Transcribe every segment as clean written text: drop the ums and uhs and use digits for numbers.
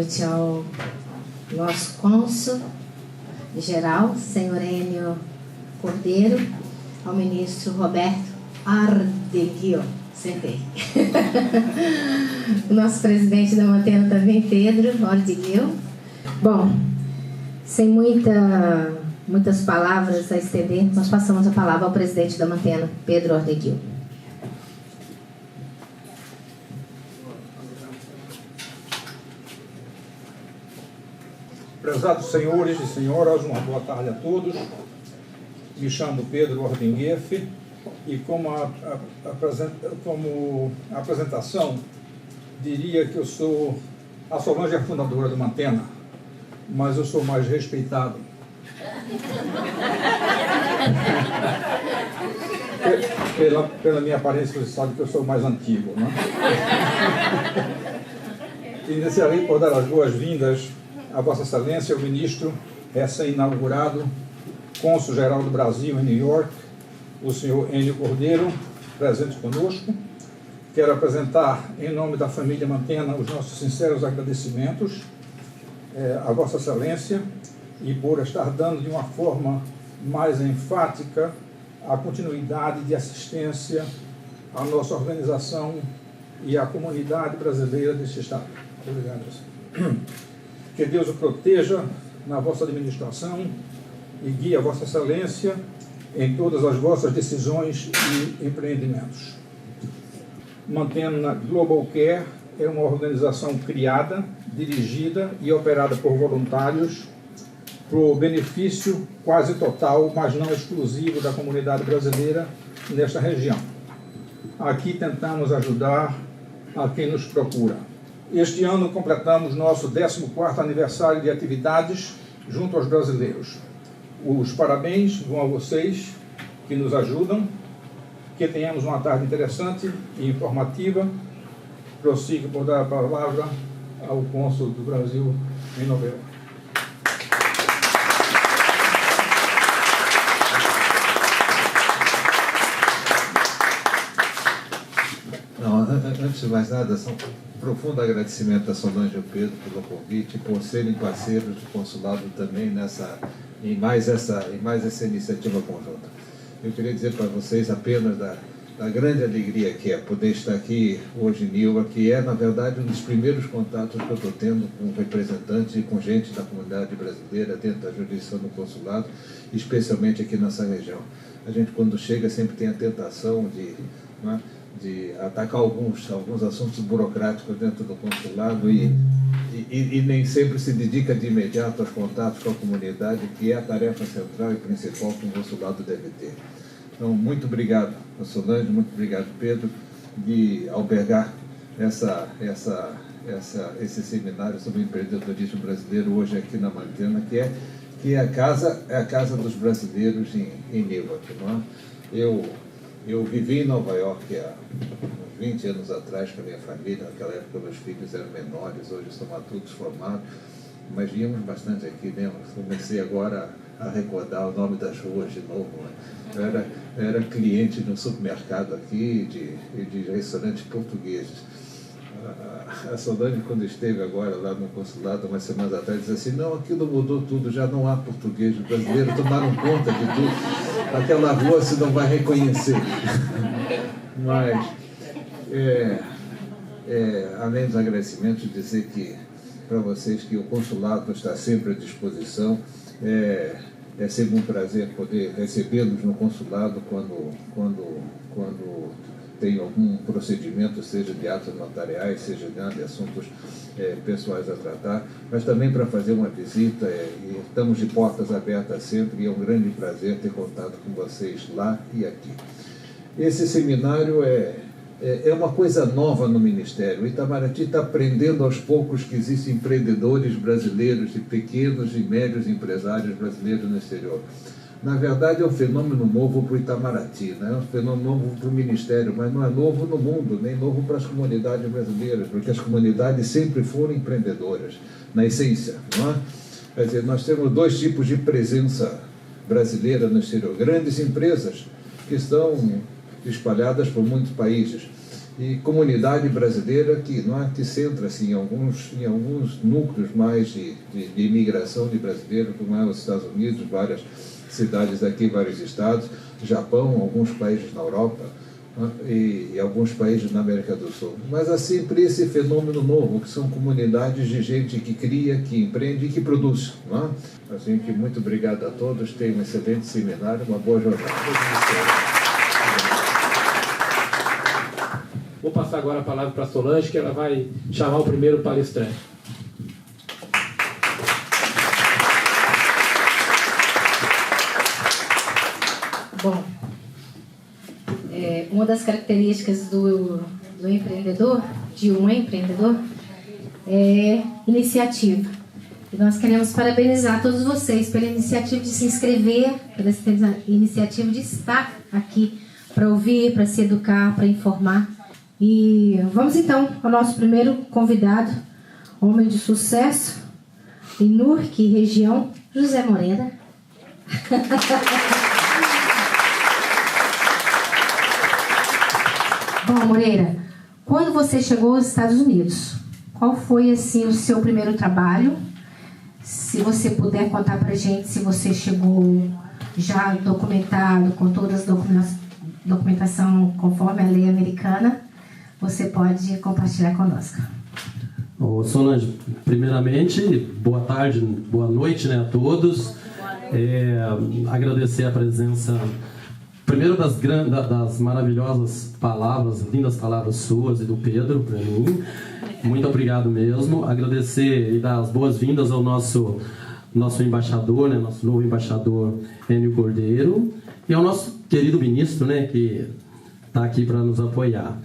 noite ao nosso cônsul-geral, senhor Enio Cordeiro, ao ministro Roberto Ardegui, sentei. O nosso presidente da Mantena também, Pedro Ardegui. Bom, sem muitas palavras a estender, nós passamos a palavra ao presidente da Mantena, Pedro Ardegui. Prezados senhores e senhoras, uma boa tarde a todos. Me chamo Pedro Ordinguefe e como apresentação, diria que eu sou a Solange, a fundadora do Mantena, mas eu sou mais respeitado. Pela minha aparência, você sabe que eu sou mais antigo, né? Iniciarei por dar as boas-vindas a Vossa Excelência, o ministro recém-inaugurado, cônsul-geral do Brasil em New York, o senhor Enio Cordeiro, presente conosco. Quero apresentar, em nome da família Mantena, os nossos sinceros agradecimentos a Vossa Excelência e por estar dando de uma forma mais enfática a continuidade de assistência à nossa organização e à comunidade brasileira deste Estado. Obrigado, senhor. Que Deus o proteja na vossa administração e guie a Vossa Excelência em todas as vossas decisões e empreendimentos. Mantena Global Care é uma organização criada, dirigida e operada por voluntários para o benefício quase total, mas não exclusivo, da comunidade brasileira nesta região. Aqui tentamos ajudar a quem nos procura. Este ano completamos nosso 14º aniversário de atividades junto aos brasileiros. Os parabéns vão a vocês que nos ajudam. Que tenhamos uma tarde interessante e informativa. Prossigo por dar a palavra ao cônsul do Brasil em Nova York. Antes de mais nada, um profundo agradecimento a Solange e ao Pedro pelo convite, por serem parceiros do consulado também em mais essa iniciativa conjunta. Eu queria dizer para vocês apenas da grande alegria que é poder estar aqui hoje em Newark, que é, na verdade, um dos primeiros contatos que eu estou tendo com representantes e com gente da comunidade brasileira dentro da jurisdição do consulado, especialmente aqui nessa região. A gente, quando chega, sempre tem a tentação de atacar alguns assuntos burocráticos dentro do consulado e nem sempre se dedica de imediato aos contatos com a comunidade, que é a tarefa central e principal que um consulado deve ter. Então, muito obrigado, Solange, muito obrigado, Pedro, de albergar esse seminário sobre empreendedorismo brasileiro hoje aqui na Mantena, que é a casa dos brasileiros em Newark, não é? Eu vivi em Nova York há 20 anos atrás com a minha família. Naquela época meus filhos eram menores, hoje são adultos formados, mas víamos bastante aqui mesmo. Comecei agora a recordar o nome das ruas de novo. Né? Eu era cliente de um supermercado aqui, de restaurantes portugueses. A Solange, quando esteve agora lá no consulado, umas semanas atrás, disse assim: não, aquilo mudou tudo, já não há português, os brasileiros tomaram conta de tudo, aquela rua você não vai reconhecer. Mas, além dos agradecimentos, dizer para vocês que o consulado está sempre à disposição. É sempre um prazer poder recebê-los no consulado quando tem algum procedimento, seja de atos notariais, seja de assuntos pessoais a tratar, mas também para fazer uma visita, e estamos de portas abertas sempre, e é um grande prazer ter contato com vocês lá e aqui. Esse seminário é uma coisa nova no Ministério. O Itamaraty está aprendendo aos poucos que existem empreendedores brasileiros e pequenos e médios empresários brasileiros no exterior. Na verdade, é um fenômeno novo para o Itamaraty, né? É um fenômeno novo para o Ministério, mas não é novo no mundo, nem novo para as comunidades brasileiras, porque as comunidades sempre foram empreendedoras, na essência, não é? Quer dizer, nós temos dois tipos de presença brasileira no exterior. Grandes empresas que estão espalhadas por muitos países, e comunidade brasileira que centra-se em alguns núcleos mais de imigração de brasileiros, como é os Estados Unidos, várias cidades aqui, vários estados, Japão, alguns países na Europa, e alguns países na América do Sul. Mas há sempre esse fenômeno novo, que são comunidades de gente que cria, que empreende e que produz. Não é? Assim que muito obrigado a todos, tenham um excelente seminário, uma boa jornada. Vou passar agora a palavra para a Solange, que ela vai chamar o primeiro palestrante. Bom, uma das características do empreendedor, de um empreendedor, é iniciativa. E nós queremos parabenizar todos vocês pela iniciativa de se inscrever, pela iniciativa de estar aqui para ouvir, para se educar, para informar. E vamos então ao nosso primeiro convidado, homem de sucesso, em Nurque, região, José Moreira. Bom, Moreira, quando você chegou aos Estados Unidos, qual foi assim o seu primeiro trabalho? Se você puder contar pra gente se você chegou já documentado, com todas as documentação conforme a lei americana, você pode compartilhar conosco. Ô, Solange, primeiramente, boa tarde, boa noite, né, a todos. Agradecer a presença, primeiro das maravilhosas palavras, lindas palavras suas e do Pedro, para mim. Muito obrigado mesmo. Agradecer e dar as boas-vindas ao nosso embaixador, né, nosso novo embaixador, Enio Cordeiro, e ao nosso querido ministro, né, que está aqui para nos apoiar.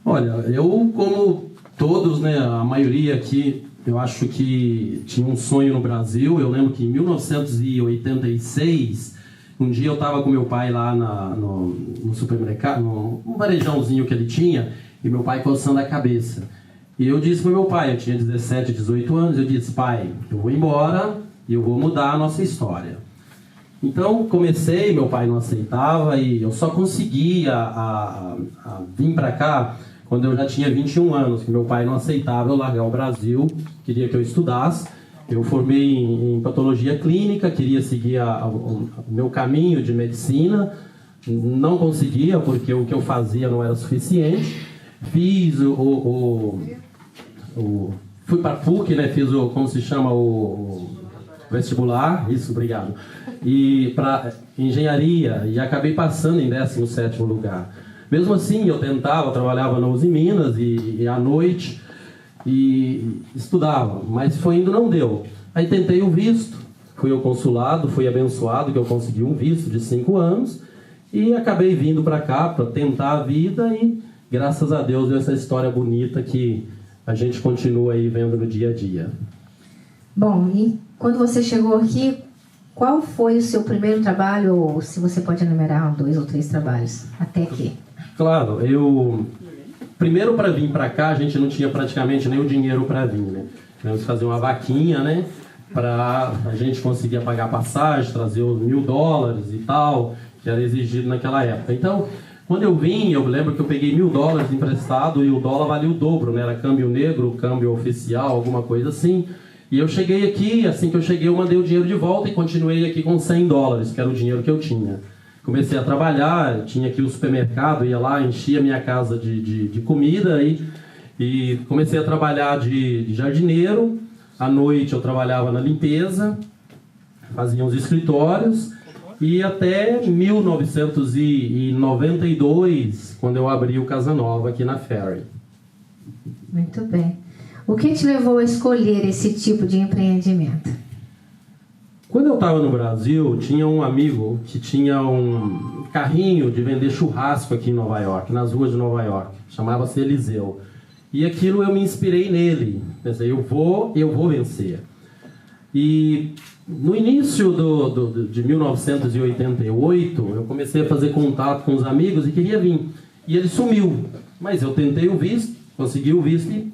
Olha, eu, como todos, né, a maioria aqui, eu acho que tinha um sonho no Brasil. Eu lembro que em 1986, um dia eu estava com meu pai lá no supermercado, num varejãozinho que ele tinha, e meu pai coçando a cabeça. E eu disse para meu pai, eu tinha 17, 18 anos, eu disse: pai, eu vou embora e eu vou mudar a nossa história. Então comecei, meu pai não aceitava, e eu só conseguia vir para cá quando eu já tinha 21 anos, que meu pai não aceitava eu largar o Brasil, queria que eu estudasse. Eu formei em patologia clínica, queria seguir o meu caminho de medicina, não conseguia, porque o que eu fazia não era suficiente. Fiz fui para a PUC, né, fiz como se chama, o vestibular, isso, obrigado, e para engenharia, e acabei passando em 17º lugar. Mesmo assim, eu trabalhava na Uzi Minas e à noite, e estudava, mas foi indo, não deu. Aí tentei o visto, fui ao consulado, fui abençoado que eu consegui um visto de 5 anos, e acabei vindo para cá para tentar a vida, e graças a Deus essa história bonita que a gente continua aí vendo no dia a dia. Bom, e quando você chegou aqui, qual foi o seu primeiro trabalho, ou se você pode enumerar 2 ou 3 trabalhos, até aqui? Claro, primeiro, para vir para cá, a gente não tinha praticamente nem o dinheiro para vir, né? Tivemos que fazer uma vaquinha, né? Para a gente conseguir pagar passagem, trazer os $1.000 e tal, que era exigido naquela época. Então, quando eu vim, eu lembro que eu peguei $1.000 emprestado e o dólar valia o dobro, né? Era câmbio negro, câmbio oficial, alguma coisa assim. E eu cheguei aqui, assim que eu cheguei, eu mandei o dinheiro de volta e continuei aqui com $100, que era o dinheiro que eu tinha. Comecei a trabalhar, tinha aqui o supermercado, ia lá, enchia minha casa de comida e comecei a trabalhar de jardineiro. À noite eu trabalhava na limpeza, fazia uns escritórios, e até 1992, quando eu abri o Casa Nova aqui na Ferry. Muito bem. O que te levou a escolher esse tipo de empreendimento? Quando eu estava no Brasil, tinha um amigo que tinha um carrinho de vender churrasco aqui em Nova York, nas ruas de Nova York. Chamava-se Eliseu. E aquilo eu me inspirei nele. Pensei, eu vou vencer. E no início de 1988, eu comecei a fazer contato com os amigos e queria vir. E ele sumiu. Mas eu tentei o visto, consegui o visto, e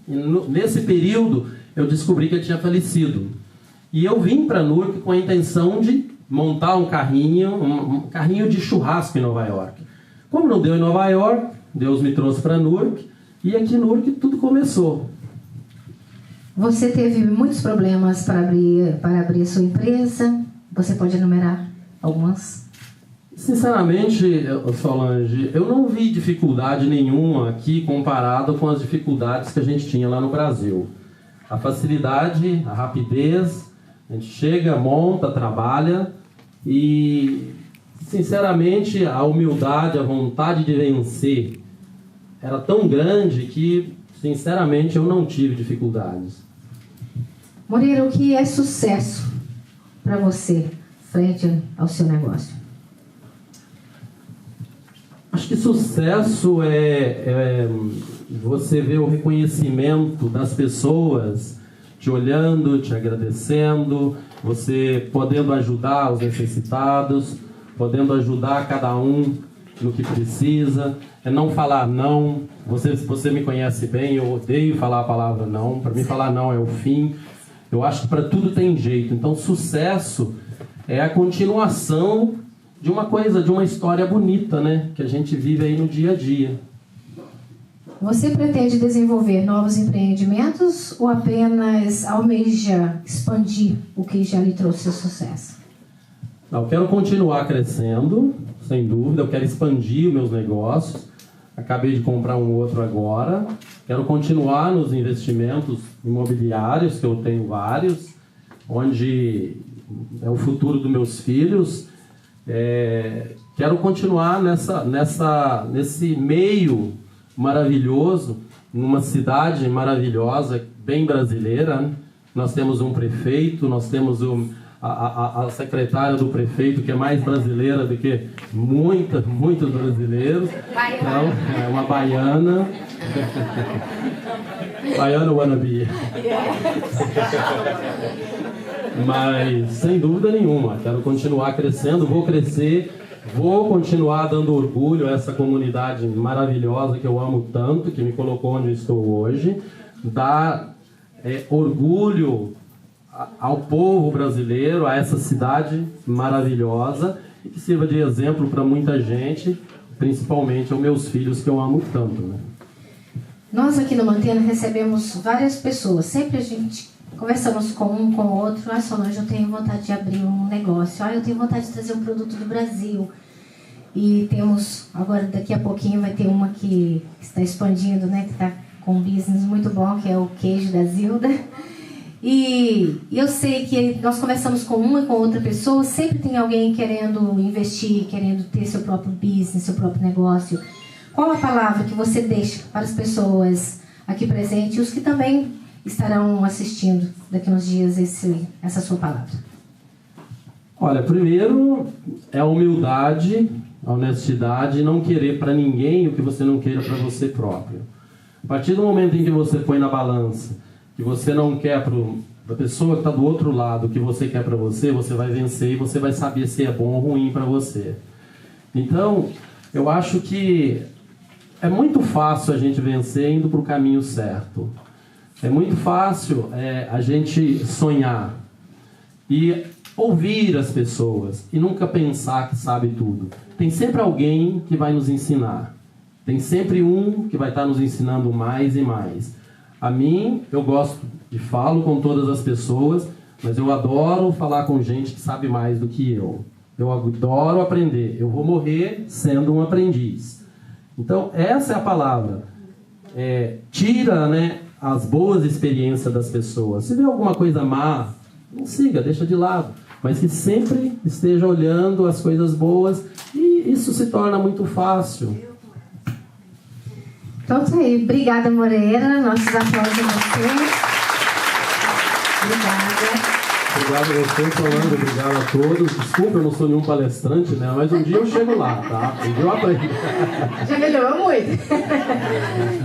nesse período eu descobri que ele tinha falecido. E eu vim para Newark com a intenção de montar um carrinho de churrasco em Nova York. Como não deu em Nova York, Deus me trouxe para Newark, E aqui no que tudo começou. Você teve muitos problemas para abrir sua empresa? Você pode enumerar algumas? Sinceramente, Solange, eu não vi dificuldade nenhuma aqui comparado com as dificuldades que a gente tinha lá no Brasil. A facilidade, a rapidez, a gente chega, monta, trabalha e, sinceramente, a humildade, a vontade de vencer era tão grande que, sinceramente, eu não tive dificuldades. Moreira, o que é sucesso para você frente ao seu negócio? Acho que sucesso é você ver o reconhecimento das pessoas te olhando, te agradecendo, você podendo ajudar os necessitados, podendo ajudar cada um no que precisa. É não falar não. Você me conhece bem, eu odeio falar a palavra não. Para mim, falar não é o fim. Eu acho que para tudo tem jeito. Então, sucesso é a continuação de uma coisa, de uma história bonita, né? Que a gente vive aí no dia a dia. Você pretende desenvolver novos empreendimentos ou apenas almeja expandir o que já lhe trouxe sucesso? Eu quero continuar crescendo, sem dúvida. Eu quero expandir os meus negócios. Acabei de comprar um outro agora. Quero continuar nos investimentos imobiliários, que eu tenho vários, onde é o futuro dos meus filhos. Quero continuar nesse meio maravilhoso, numa cidade maravilhosa, bem brasileira, né? Nós temos um prefeito, nós temos a secretária do prefeito, que é mais brasileira do que muitos brasileiros. Então, é uma baiana. Baiana wannabe. Mas, sem dúvida nenhuma, quero continuar crescendo, vou crescer, vou continuar dando orgulho a essa comunidade maravilhosa que eu amo tanto, que me colocou onde eu estou hoje, dar orgulho ao povo brasileiro, a essa cidade maravilhosa, e que sirva de exemplo para muita gente, principalmente aos meus filhos que eu amo tanto, né? Nós aqui no Mantena recebemos várias pessoas, sempre a gente conversamos com um, com o outro. Solange, eu tenho vontade de abrir um negócio, eu tenho vontade de trazer um produto do Brasil. E temos, agora daqui a pouquinho vai ter uma que está expandindo, né, que está com um business muito bom, que é o queijo da Zilda. E eu sei que nós conversamos com uma e com outra pessoa, sempre tem alguém querendo investir, querendo ter seu próprio business, seu próprio negócio. Qual a palavra que você deixa para as pessoas aqui presentes e os que também estarão assistindo daqui a uns dias essa sua palavra? Olha, primeiro é a humildade, a honestidade e não querer para ninguém o que você não queira para você próprio. A partir do momento em que você põe na balança que você não quer para a pessoa que está do outro lado o que você quer para você, você vai vencer e você vai saber se é bom ou ruim para você. Então, eu acho que é muito fácil a gente vencer indo para o caminho certo. É muito fácil a gente sonhar e ouvir as pessoas e nunca pensar que sabe tudo. Tem sempre alguém que vai nos ensinar. Tem sempre um que vai estar nos ensinando mais e mais. A mim, eu gosto de falo com todas as pessoas, mas eu adoro falar com gente que sabe mais do que eu. Eu adoro aprender. Eu vou morrer sendo um aprendiz. Então, essa é a palavra. Tira, né, as boas experiências das pessoas. Se vê alguma coisa má, não siga, deixa de lado. Mas que sempre esteja olhando as coisas boas e isso se torna muito fácil. Então tá aí. Obrigada, Moreira. Nossos aplausos a você. Obrigada. Obrigado a você, Solange. Obrigado a todos. Desculpa, eu não sou nenhum palestrante, né? Mas um dia eu chego lá, tá? Um dia eu aprendo. Já melhorou muito.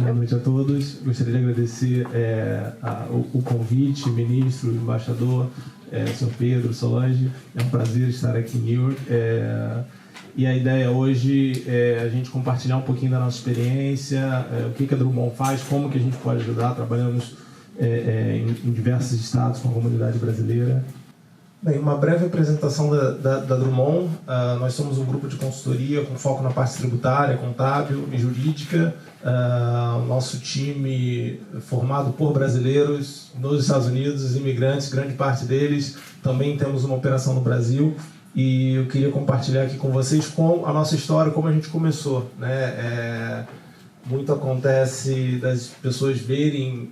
Boa noite a todos. Gostaria de agradecer o convite, ministro, embaixador, senhor Pedro, Solange. É um prazer estar aqui em New York. E a ideia hoje é a gente compartilhar um pouquinho da nossa experiência, o que a Drummond faz, como que a gente pode ajudar. Trabalhamos em diversos estados com a comunidade brasileira. Bem, uma breve apresentação da Drummond. Nós somos um grupo de consultoria com foco na parte tributária, contábil e jurídica. Nosso time formado por brasileiros nos Estados Unidos, os imigrantes, grande parte deles. Também temos uma operação no Brasil. E eu queria compartilhar aqui com vocês a nossa história, como a gente começou, né? Muito acontece das pessoas verem,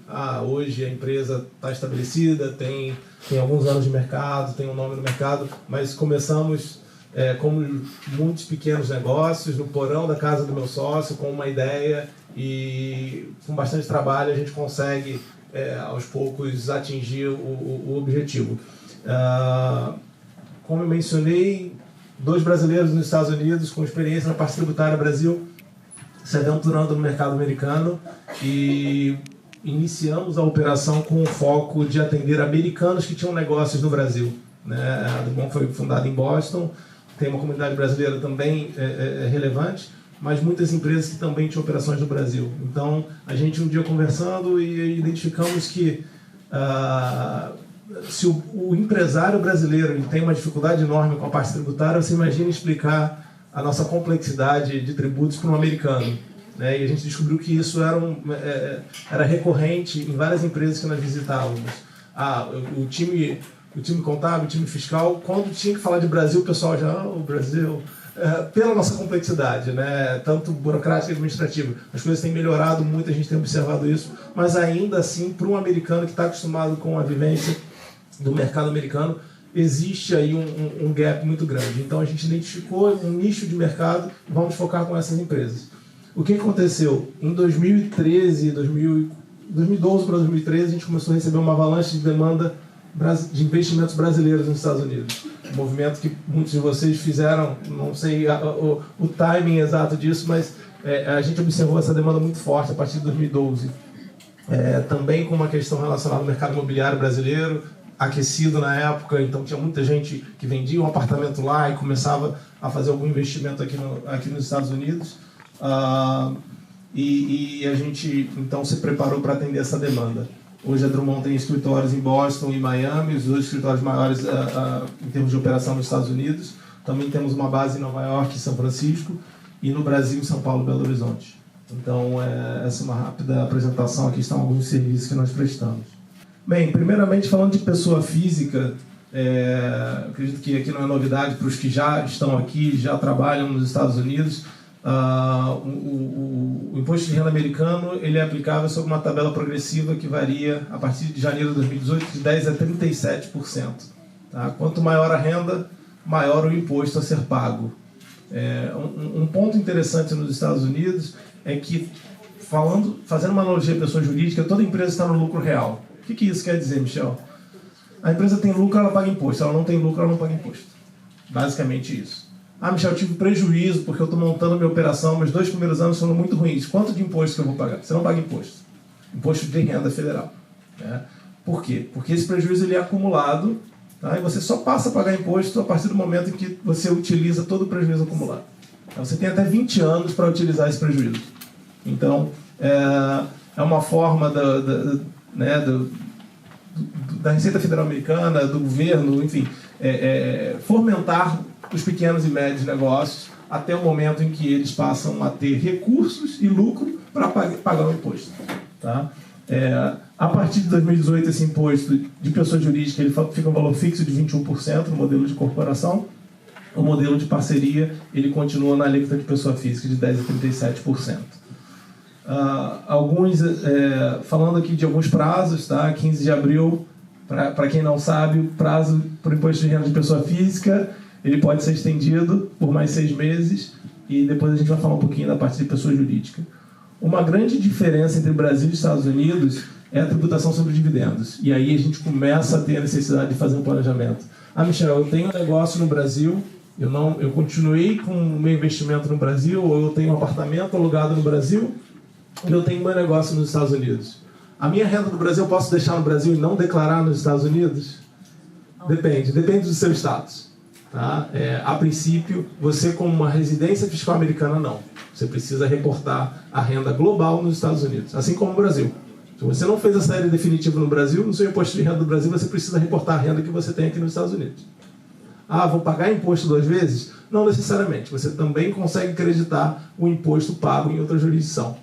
hoje a empresa está estabelecida, tem alguns anos de mercado, tem um nome no mercado, mas começamos como muitos pequenos negócios, no porão da casa do meu sócio, com uma ideia, e com bastante trabalho a gente consegue, aos poucos, atingir o objetivo. Como eu mencionei, 2 brasileiros nos Estados Unidos com experiência na parte tributária Brasil, se aventurando no mercado americano, e iniciamos a operação com o foco de atender americanos que tinham negócios no Brasil, né? A Drummond foi fundada em Boston, tem uma comunidade brasileira também relevante, mas muitas empresas que também tinham operações no Brasil. Então, a gente um dia conversando e identificamos que se o empresário brasileiro ele tem uma dificuldade enorme com a parte tributária, você imagina explicar a nossa complexidade de tributos para um americano, né? E a gente descobriu que isso era recorrente em várias empresas que nós visitávamos. O time contábil, o time fiscal, quando tinha que falar de Brasil, o pessoal já, o Brasil, pela nossa complexidade, né? Tanto burocrática e administrativa. As coisas têm melhorado muito, a gente tem observado isso, mas ainda assim, para um americano que está acostumado com a vivência do mercado americano, existe aí um gap muito grande. Então a gente identificou um nicho de mercado e vamos focar com essas empresas. O que aconteceu? Em 2012 para 2013, a gente começou a receber uma avalanche de demanda de investimentos brasileiros nos Estados Unidos. Um movimento que muitos de vocês fizeram, não sei o timing exato disso, mas a gente observou essa demanda muito forte a partir de 2012. Também com uma questão relacionada ao mercado imobiliário brasileiro, aquecido na época, então tinha muita gente que vendia um apartamento lá e começava a fazer algum investimento aqui nos Estados Unidos. E a gente então se preparou para atender essa demanda. Hoje a Drummond tem escritórios em Boston e Miami, os 2 escritórios maiores em termos de operação nos Estados Unidos. Também temos uma base em Nova York e São Francisco, e no Brasil, São Paulo e Belo Horizonte. Então, essa é uma rápida apresentação. Aqui estão alguns serviços que nós prestamos. Bem, primeiramente falando de pessoa física, acredito que aqui não é novidade para os que já estão aqui, já trabalham nos Estados Unidos. O imposto de renda americano ele é aplicável sob uma tabela progressiva que varia a partir de janeiro de 2018 de 10% a 37%. Tá? Quanto maior a renda, maior o imposto a ser pago. Um ponto interessante nos Estados Unidos é que, fazendo uma analogia à pessoa jurídica, toda empresa está no lucro real. O que isso quer dizer, Michel? A empresa tem lucro, ela paga imposto. Se ela não tem lucro, ela não paga imposto. Basicamente isso. Michel, eu tive prejuízo porque eu estou montando minha operação, meus 2 primeiros anos foram muito ruins. Quanto de imposto que eu vou pagar? Você não paga imposto. Imposto de renda federal. Né? Por quê? Porque esse prejuízo ele é acumulado, tá? E você só passa a pagar imposto a partir do momento em que você utiliza todo o prejuízo acumulado. Então, você tem até 20 anos para utilizar esse prejuízo. Então, é uma forma da Receita Federal Americana, do governo, enfim, fomentar os pequenos e médios negócios até o momento em que eles passam a ter recursos e lucro para pagar o imposto. Tá? A partir de 2018, esse imposto de pessoa jurídica ele fica um valor fixo de 21% no modelo de corporação. O modelo de parceria ele continua na alíquota de pessoa física de 10% a 37%. Falando aqui de alguns prazos, tá? 15 de abril, para quem não sabe, o prazo para o imposto de renda de pessoa física ele pode ser estendido por mais 6 meses, e depois a gente vai falar um pouquinho da parte de pessoa jurídica. Uma grande diferença entre o Brasil e os Estados Unidos é a tributação sobre dividendos, e aí a gente começa a ter a necessidade de fazer um planejamento. Michel, eu tenho um negócio no Brasil, eu continuei com o meu investimento no Brasil, ou eu tenho um apartamento alugado no Brasil, e eu tenho meu negócio nos Estados Unidos. A minha renda do Brasil eu posso deixar no Brasil e não declarar nos Estados Unidos? Depende do seu status. Tá? A princípio, você como uma residência fiscal americana, não. Você precisa reportar a renda global nos Estados Unidos, assim como o Brasil. Se Se você não fez a saída definitiva no Brasil, no seu imposto de renda do Brasil, você precisa reportar a renda que você tem aqui nos Estados Unidos. Ah, vou pagar imposto 2 vezes? Não necessariamente. Você também consegue creditar o imposto pago em outra jurisdição,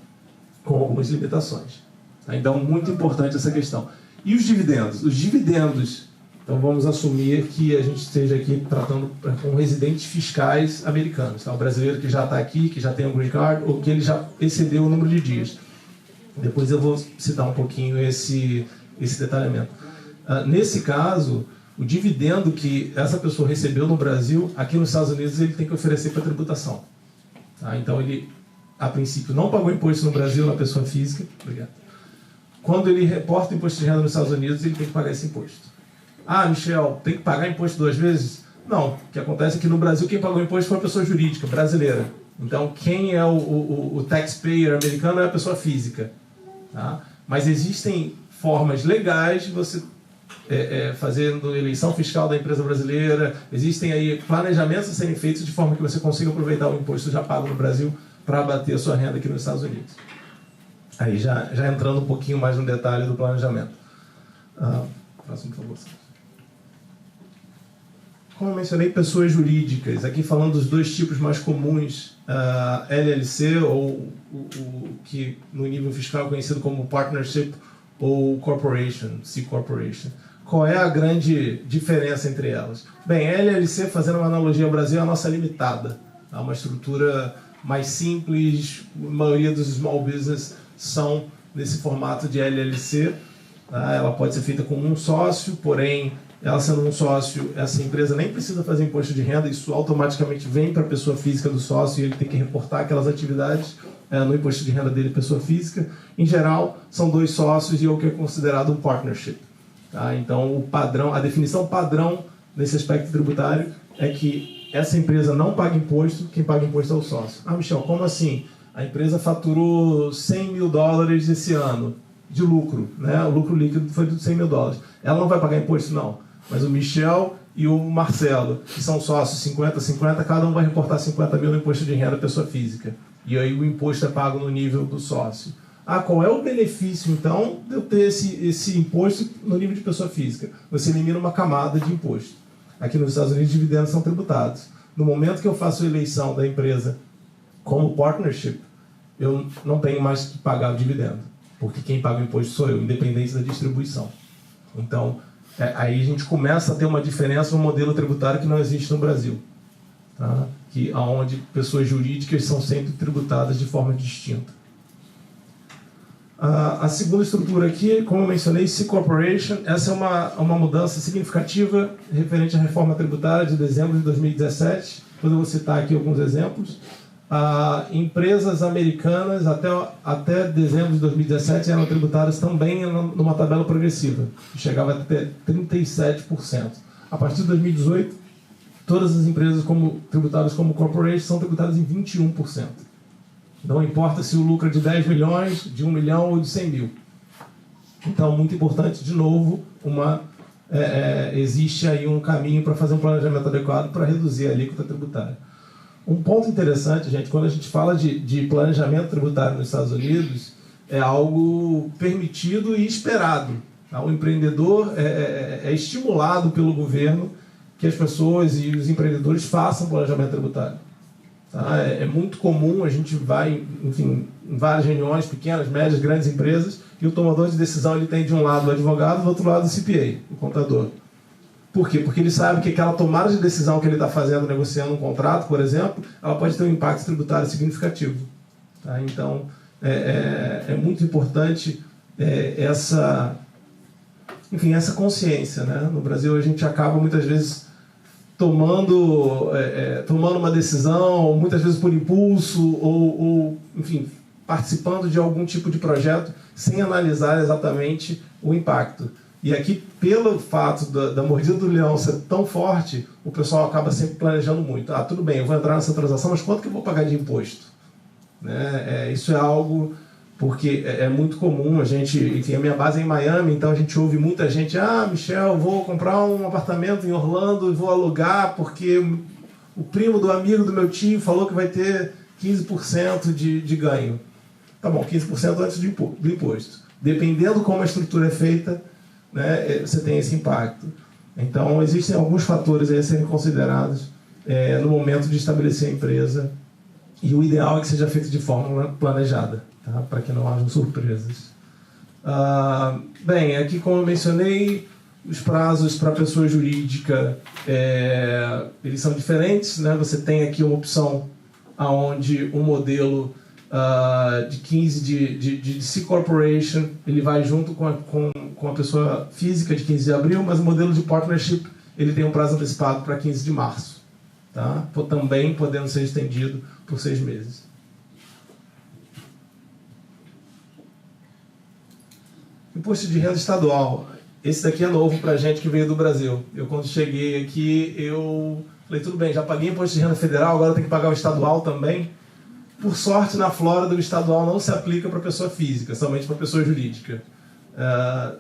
com algumas limitações. Então, muito importante essa questão. E os dividendos? Os dividendos, então vamos assumir que a gente esteja aqui tratando com residentes fiscais americanos. Tá? O brasileiro que já está aqui, que já tem um green card, ou que ele já excedeu o número de dias. Depois eu vou citar um pouquinho esse detalhamento. Nesse caso, o dividendo que essa pessoa recebeu no Brasil, aqui nos Estados Unidos, ele tem que oferecer para tributação. Tá? Então, ele, a princípio, não pagou imposto no Brasil na pessoa física. Obrigado. Quando ele reporta imposto de renda nos Estados Unidos, ele tem que pagar esse imposto. Ah, Michel, tem que pagar imposto 2 vezes? Não. O que acontece é que no Brasil, quem pagou imposto foi a pessoa jurídica, brasileira. Então, quem é o taxpayer americano é a pessoa física. Tá? Mas existem formas legais de você fazendo eleição fiscal da empresa brasileira, existem aí planejamentos a serem feitos de forma que você consiga aproveitar o imposto já pago no Brasil para abater a sua renda aqui nos Estados Unidos. Aí já entrando um pouquinho mais no detalhe do planejamento. Próximo, por favor. Como eu mencionei, pessoas jurídicas, aqui falando dos 2 tipos mais comuns, LLC, ou o que no nível fiscal é conhecido como Partnership, ou Corporation, C Corporation. Qual é a grande diferença entre elas? Bem, a LLC, fazendo uma analogia ao Brasil, é a nossa limitada. É uma estrutura mais simples, a maioria dos small business são nesse formato de LLC. Ela pode ser feita com um sócio, porém, ela sendo um sócio, essa empresa nem precisa fazer imposto de renda, isso automaticamente vem para a pessoa física do sócio e ele tem que reportar aquelas atividades no imposto de renda dele, pessoa física. Em geral, são 2 sócios e é o que é considerado um partnership. Tá? Então, o padrão, a definição padrão nesse aspecto tributário é que essa empresa não paga imposto, quem paga imposto é o sócio. Ah, Michel, como assim? A empresa faturou $100 mil esse ano de lucro, né? O lucro líquido foi de $100 mil. Ela não vai pagar imposto? Não. Mas o Michel e o Marcelo, que são sócios 50-50, cada um vai reportar 50 mil no imposto de renda pessoa física. E aí o imposto é pago no nível do sócio. Ah, qual é o benefício, então, de eu ter esse imposto no nível de pessoa física? Você elimina uma camada de imposto. Aqui nos Estados Unidos, dividendos são tributados. No momento que eu faço a eleição da empresa como partnership, eu não tenho mais que pagar o dividendo, porque quem paga o imposto sou eu, independente da distribuição. Então, aí a gente começa a ter uma diferença no modelo tributário que não existe no Brasil. Tá? Onde pessoas jurídicas são sempre tributadas de forma distinta. A segunda estrutura aqui, como eu mencionei, C Corporation, essa é uma mudança significativa referente à reforma tributária de dezembro de 2017. Depois eu vou citar aqui alguns exemplos. Empresas americanas até dezembro de 2017 eram tributadas também numa tabela progressiva, que chegava até 37%. A partir de 2018, todas as empresas tributadas como corporation são tributadas em 21%. Não importa se o lucro é de 10 milhões, de 1 milhão ou de 100 mil. Então, muito importante, de novo, existe aí um caminho para fazer um planejamento adequado para reduzir a alíquota tributária. Um ponto interessante, gente, quando a gente fala de planejamento tributário nos Estados Unidos, é algo permitido e esperado. Tá? O empreendedor é estimulado pelo governo que as pessoas e os empreendedores façam planejamento tributário. Tá? É muito comum, a gente vai, enfim, em várias reuniões, pequenas, médias, grandes empresas, e o tomador de decisão ele tem de um lado o advogado, do outro lado o CPA, o contador. Por quê? Porque ele sabe que aquela tomada de decisão que ele está fazendo, negociando um contrato, por exemplo, ela pode ter um impacto tributário significativo. Tá? Então, é muito importante essa consciência. Né? No Brasil, a gente acaba, muitas vezes, tomando uma decisão, muitas vezes por impulso, ou enfim, participando de algum tipo de projeto, sem analisar exatamente o impacto. E aqui, pelo fato da mordida do leão ser tão forte, o pessoal acaba sempre planejando muito. Ah, tudo bem, eu vou entrar nessa transação, mas quanto que eu vou pagar de imposto? Né? Isso é algo, porque é muito comum, enfim, a minha base é em Miami, então a gente ouve muita gente, Michel, vou comprar um apartamento em Orlando e vou alugar porque o primo do amigo do meu tio falou que vai ter 15% de ganho. Tá bom, 15% antes do imposto. dependendo como a estrutura é feita, né, você tem esse impacto. Então, existem alguns fatores aí a serem considerados no momento de estabelecer a empresa, e o ideal é que seja feito de forma planejada, tá? Para que não hajam surpresas. Bem, aqui como eu mencionei, os prazos para a pessoa jurídica eles são diferentes, né? Você tem aqui uma opção onde o modelo de 15 de C Corporation ele vai junto com a pessoa física de 15 de abril, mas o modelo de partnership ele tem um prazo antecipado para 15 de março, tá? Também podendo ser estendido por 6 meses. Imposto de renda estadual. Esse daqui é novo para a gente que veio do Brasil. Eu, quando cheguei aqui, eu falei, tudo bem, já paguei imposto de renda federal, agora tem que pagar o estadual também. Por sorte, na Flórida, o estadual não se aplica para pessoa física, somente para pessoa jurídica.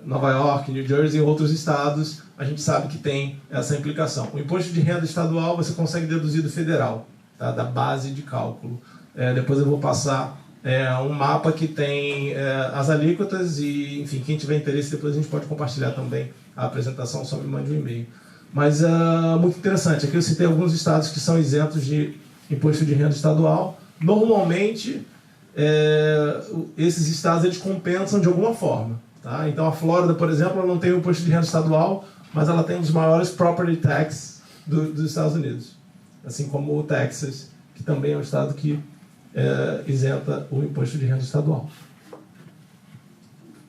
Nova York, New Jersey e outros estados, a gente sabe que tem essa implicação. O imposto de renda estadual você consegue deduzir do federal, tá? Da base de cálculo. Depois eu vou passar um mapa que tem as alíquotas e, enfim, quem tiver interesse, depois a gente pode compartilhar também a apresentação, só me mande um e-mail. Mas muito interessante, aqui eu citei alguns estados que são isentos de imposto de renda estadual. Normalmente, esses estados eles compensam de alguma forma, tá? Então, a Flórida, por exemplo, ela não tem o imposto de renda estadual, mas ela tem um dos maiores property tax dos Estados Unidos. Assim como o Texas, que também é um estado que isenta o imposto de renda estadual.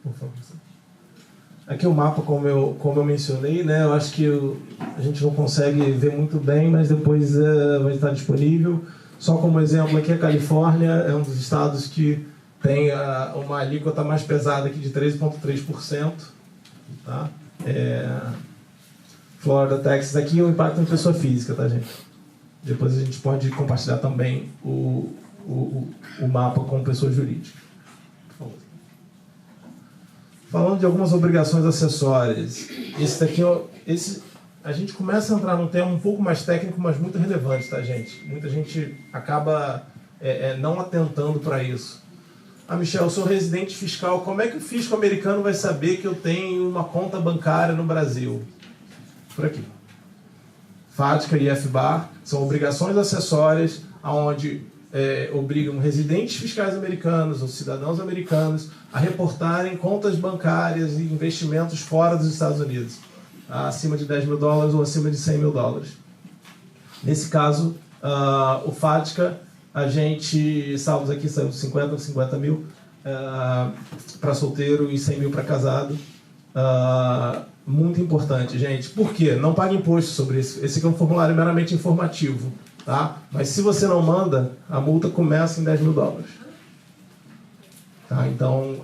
Por favor. Aqui é o mapa, como eu mencionei, né? Eu acho que a gente não consegue ver muito bem, mas depois vai estar disponível. Só como exemplo, aqui a Califórnia é um dos estados que tem uma alíquota mais pesada aqui de 13,3%. Tá? Florida, Texas, aqui é o impacto em pessoa física, tá, gente? Depois a gente pode compartilhar também o mapa com pessoa jurídica. Por favor. Falando de algumas obrigações acessórias, a gente começa a entrar num tema um pouco mais técnico, mas muito relevante, tá, gente? Muita gente acaba não atentando para isso. Michel, eu sou residente fiscal, como é que o fisco americano vai saber que eu tenho uma conta bancária no Brasil? Por aqui. FATCA e FBAR são obrigações acessórias onde obrigam residentes fiscais americanos ou cidadãos americanos a reportarem contas bancárias e investimentos fora dos Estados Unidos, acima de $10 mil ou acima de $100 mil. Nesse caso, o FATCA, a gente, saldos aqui, saiu 50 mil para solteiro e 100 mil para casado. Muito importante, gente. Por quê? Não pague imposto sobre isso. Esse aqui é um formulário meramente informativo. Tá? Mas se você não manda, a multa começa em $10 mil. Tá? Então,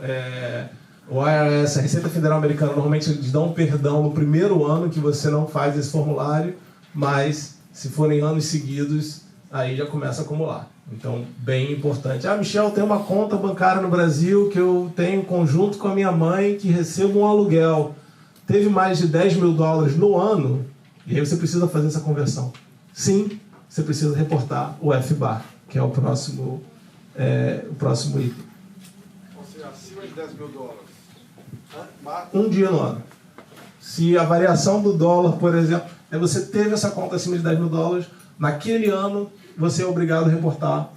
o IRS, a Receita Federal Americana, normalmente eles dão um perdão no primeiro ano que você não faz esse formulário, mas se forem anos seguidos, aí já começa a acumular. Então, bem importante. Michel, tem uma conta bancária no Brasil que eu tenho em conjunto com a minha mãe que recebo um aluguel. Teve mais de $10 mil no ano, e aí você precisa fazer essa conversão. Sim, você precisa reportar o FBAR, que é o próximo item. Ou seja, acima de $10 mil. Um dia no ano. Se a variação do dólar, por exemplo, você teve essa conta acima de $10 mil, naquele ano você é obrigado a reportar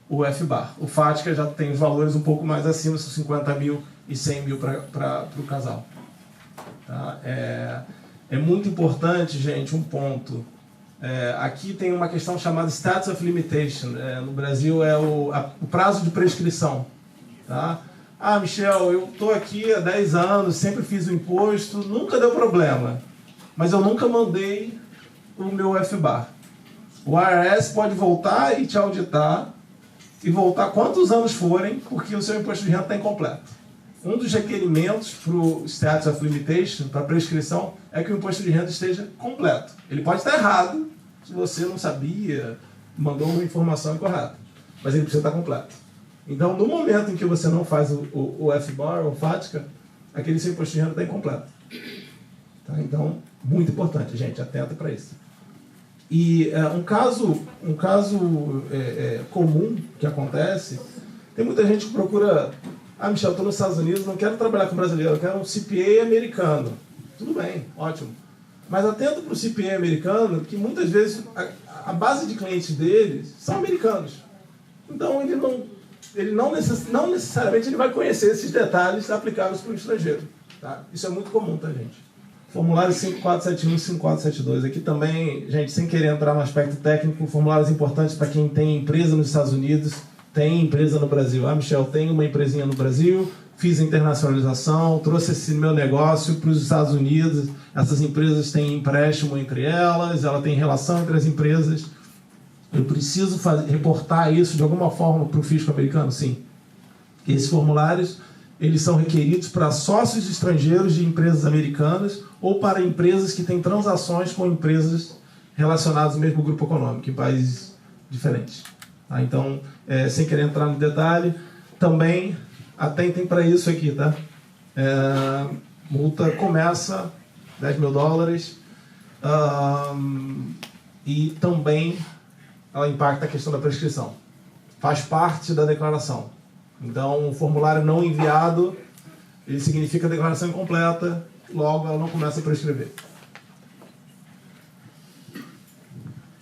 o FBAR. O FATCA já tem valores um pouco mais acima, são 50 mil e 100 mil para o casal. Tá? É muito importante, gente, um ponto. Aqui tem uma questão chamada Statute of Limitation. No Brasil é o prazo de prescrição. Tá? Michel, eu estou aqui há 10 anos, sempre fiz o imposto, nunca deu problema. Mas eu nunca mandei o meu FBAR. O IRS pode voltar e te auditar e voltar quantos anos forem, porque o seu imposto de renda está incompleto. Um dos requerimentos para o Statute of Limitation, para a prescrição, é que o imposto de renda esteja completo. Ele pode estar errado, se você não sabia, mandou uma informação incorreta, mas ele precisa estar completo. Então, no momento em que você não faz o FBAR ou FATCA, aquele seu imposto de renda está incompleto. Tá? Então, muito importante, gente, atenta para isso. E um caso comum que acontece, tem muita gente que procura Ah, Michel, estou nos Estados Unidos, não quero trabalhar com brasileiro, eu quero um CPA americano. Tudo bem, ótimo. Mas atento para o CPA americano, que muitas vezes a base de clientes deles são americanos. Então ele não necessariamente ele vai conhecer esses detalhes aplicáveis para o estrangeiro. Tá? Isso é muito comum, tá, gente? Formulário 5471 e 5472. Aqui também, gente, sem querer entrar no aspecto técnico, formulários importantes para quem tem empresa nos Estados Unidos, tem empresa no Brasil. Ah, Michel, tenho uma empresinha no Brasil, fiz a internacionalização, trouxe esse meu negócio para os Estados Unidos. Essas empresas têm empréstimo entre elas, ela tem relação entre as empresas. Eu preciso reportar isso de alguma forma para o fisco americano? Sim. Esses formulários eles são requeridos para sócios estrangeiros de empresas americanas ou para empresas que têm transações com empresas relacionadas ao mesmo grupo econômico, em países diferentes. Tá? Então, sem querer entrar no detalhe, também atentem para isso aqui, tá? Multa começa $10 mil, e também ela impacta a questão da prescrição. Faz parte da declaração. Então, o formulário não enviado, ele significa declaração incompleta, logo ela não começa a prescrever.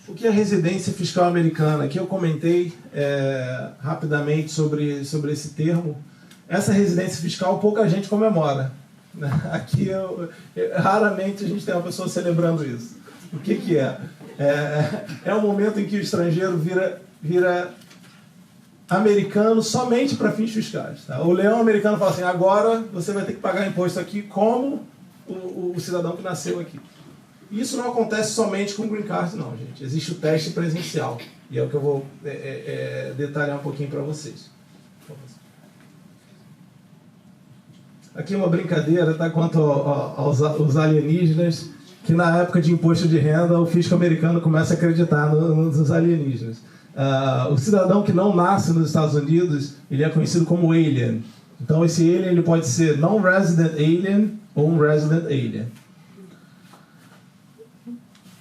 O que é residência fiscal americana? Aqui eu comentei rapidamente sobre esse termo. Essa residência fiscal pouca gente comemora. Aqui raramente a gente tem uma pessoa celebrando isso. O que é? É o momento em que o estrangeiro vira americano somente para fins fiscais. Tá? O leão americano fala assim, agora você vai ter que pagar imposto aqui como o cidadão que nasceu aqui. Isso não acontece somente com o Green Card, não, gente. Existe o teste presencial. E é o que eu vou detalhar um pouquinho para vocês. Aqui uma brincadeira, tá, quanto aos alienígenas, que na época de imposto de renda, o fisco americano começa a acreditar nos alienígenas. O cidadão que não nasce nos Estados Unidos, ele é conhecido como alien. Então esse alien ele pode ser non-resident alien ou um resident alien.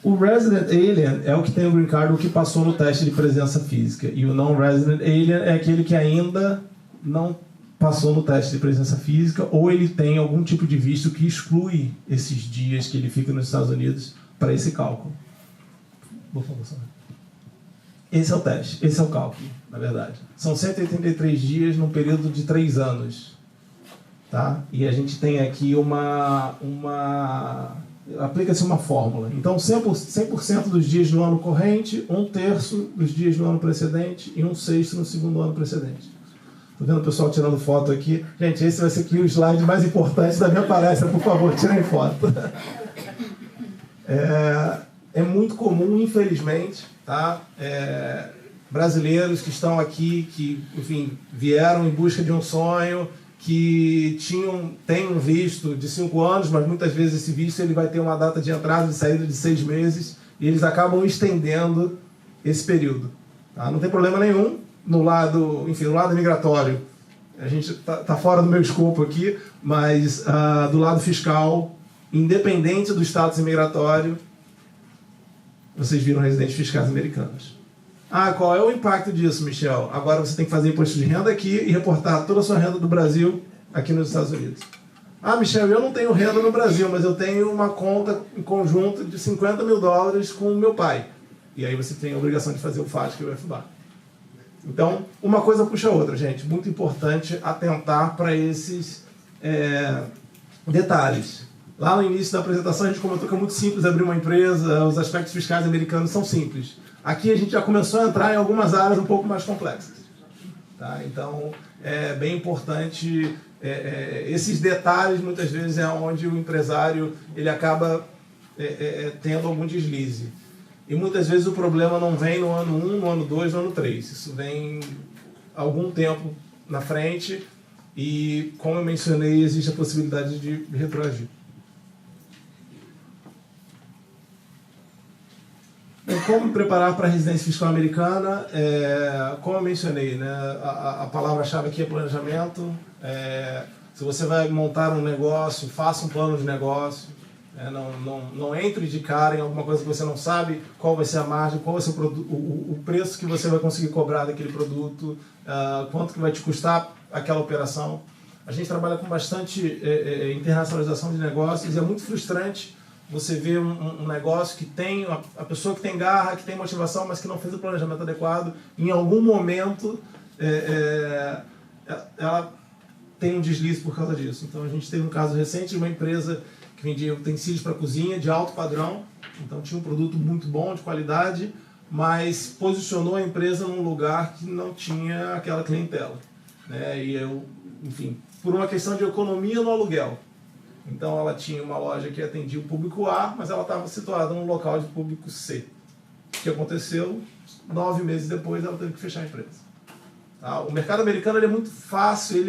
O resident alien é o que tem o green card, o que passou no teste de presença física. E o non-resident alien é aquele que ainda não passou no teste de presença física ou ele tem algum tipo de visto que exclui esses dias que ele fica nos Estados Unidos para esse cálculo. Por favor, esse é o teste, esse é o cálculo, na verdade. São 183 dias num período de 3 anos. Tá? E a gente tem aqui aplica-se uma fórmula. Então, 100% dos dias no ano corrente, 1/3 dos dias no ano precedente e 1/6 no segundo ano precedente. Estou vendo o pessoal tirando foto aqui. Gente, esse vai ser aqui o slide mais importante da minha palestra. Por favor, tirem foto. É muito comum, infelizmente, tá? Brasileiros que estão aqui, que, enfim, vieram em busca de um sonho, que têm um visto de 5 anos, mas muitas vezes esse visto ele vai ter uma data de entrada e de saída de 6 meses, e eles acabam estendendo esse período. Tá? Não tem problema nenhum no lado migratório. A gente tá fora do meu escopo aqui, mas do lado fiscal, independente do status imigratório, vocês viram residentes fiscais americanos. Qual é o impacto disso, Michel? Agora você tem que fazer imposto de renda aqui e reportar toda a sua renda do Brasil aqui nos Estados Unidos. Michel, eu não tenho renda no Brasil, mas eu tenho uma conta em conjunto de $50 mil com o meu pai. E aí você tem a obrigação de fazer o FATCA e o FBA. Então, uma coisa puxa a outra, gente. Muito importante atentar para esses detalhes. Lá no início da apresentação a gente comentou que é muito simples abrir uma empresa, os aspectos fiscais americanos são simples. Aqui a gente já começou a entrar em algumas áreas um pouco mais complexas. Tá? Então, é bem importante, esses detalhes muitas vezes é onde o empresário ele acaba tendo algum deslize. E muitas vezes o problema não vem no ano 1, no ano 2, no ano 3. Isso vem algum tempo na frente e, como eu mencionei, existe a possibilidade de retroagir. Como me preparar para a residência fiscal americana? Como eu mencionei, né, a palavra-chave aqui é planejamento. Se você vai montar um negócio, faça um plano de negócio. Não entre de cara em alguma coisa que você não sabe qual vai ser a margem, qual vai ser o preço que você vai conseguir cobrar daquele produto, quanto que vai te custar aquela operação. A gente trabalha com bastante internacionalização de negócios e é muito frustrante você ver um negócio que tem a pessoa que tem garra, que tem motivação, mas que não fez o planejamento adequado. Em algum momento ela tem um deslize por causa disso. Então a gente teve um caso recente de uma empresa que vendia utensílios para cozinha de alto padrão, então tinha um produto muito bom, de qualidade, mas posicionou a empresa num lugar que não tinha aquela clientela, né? E enfim, por uma questão de economia no aluguel. Então ela tinha uma loja que atendia o público A, mas ela estava situada num local de público C. O que aconteceu? 9 meses depois ela teve que fechar a empresa. Tá? O mercado americano ele é muito fácil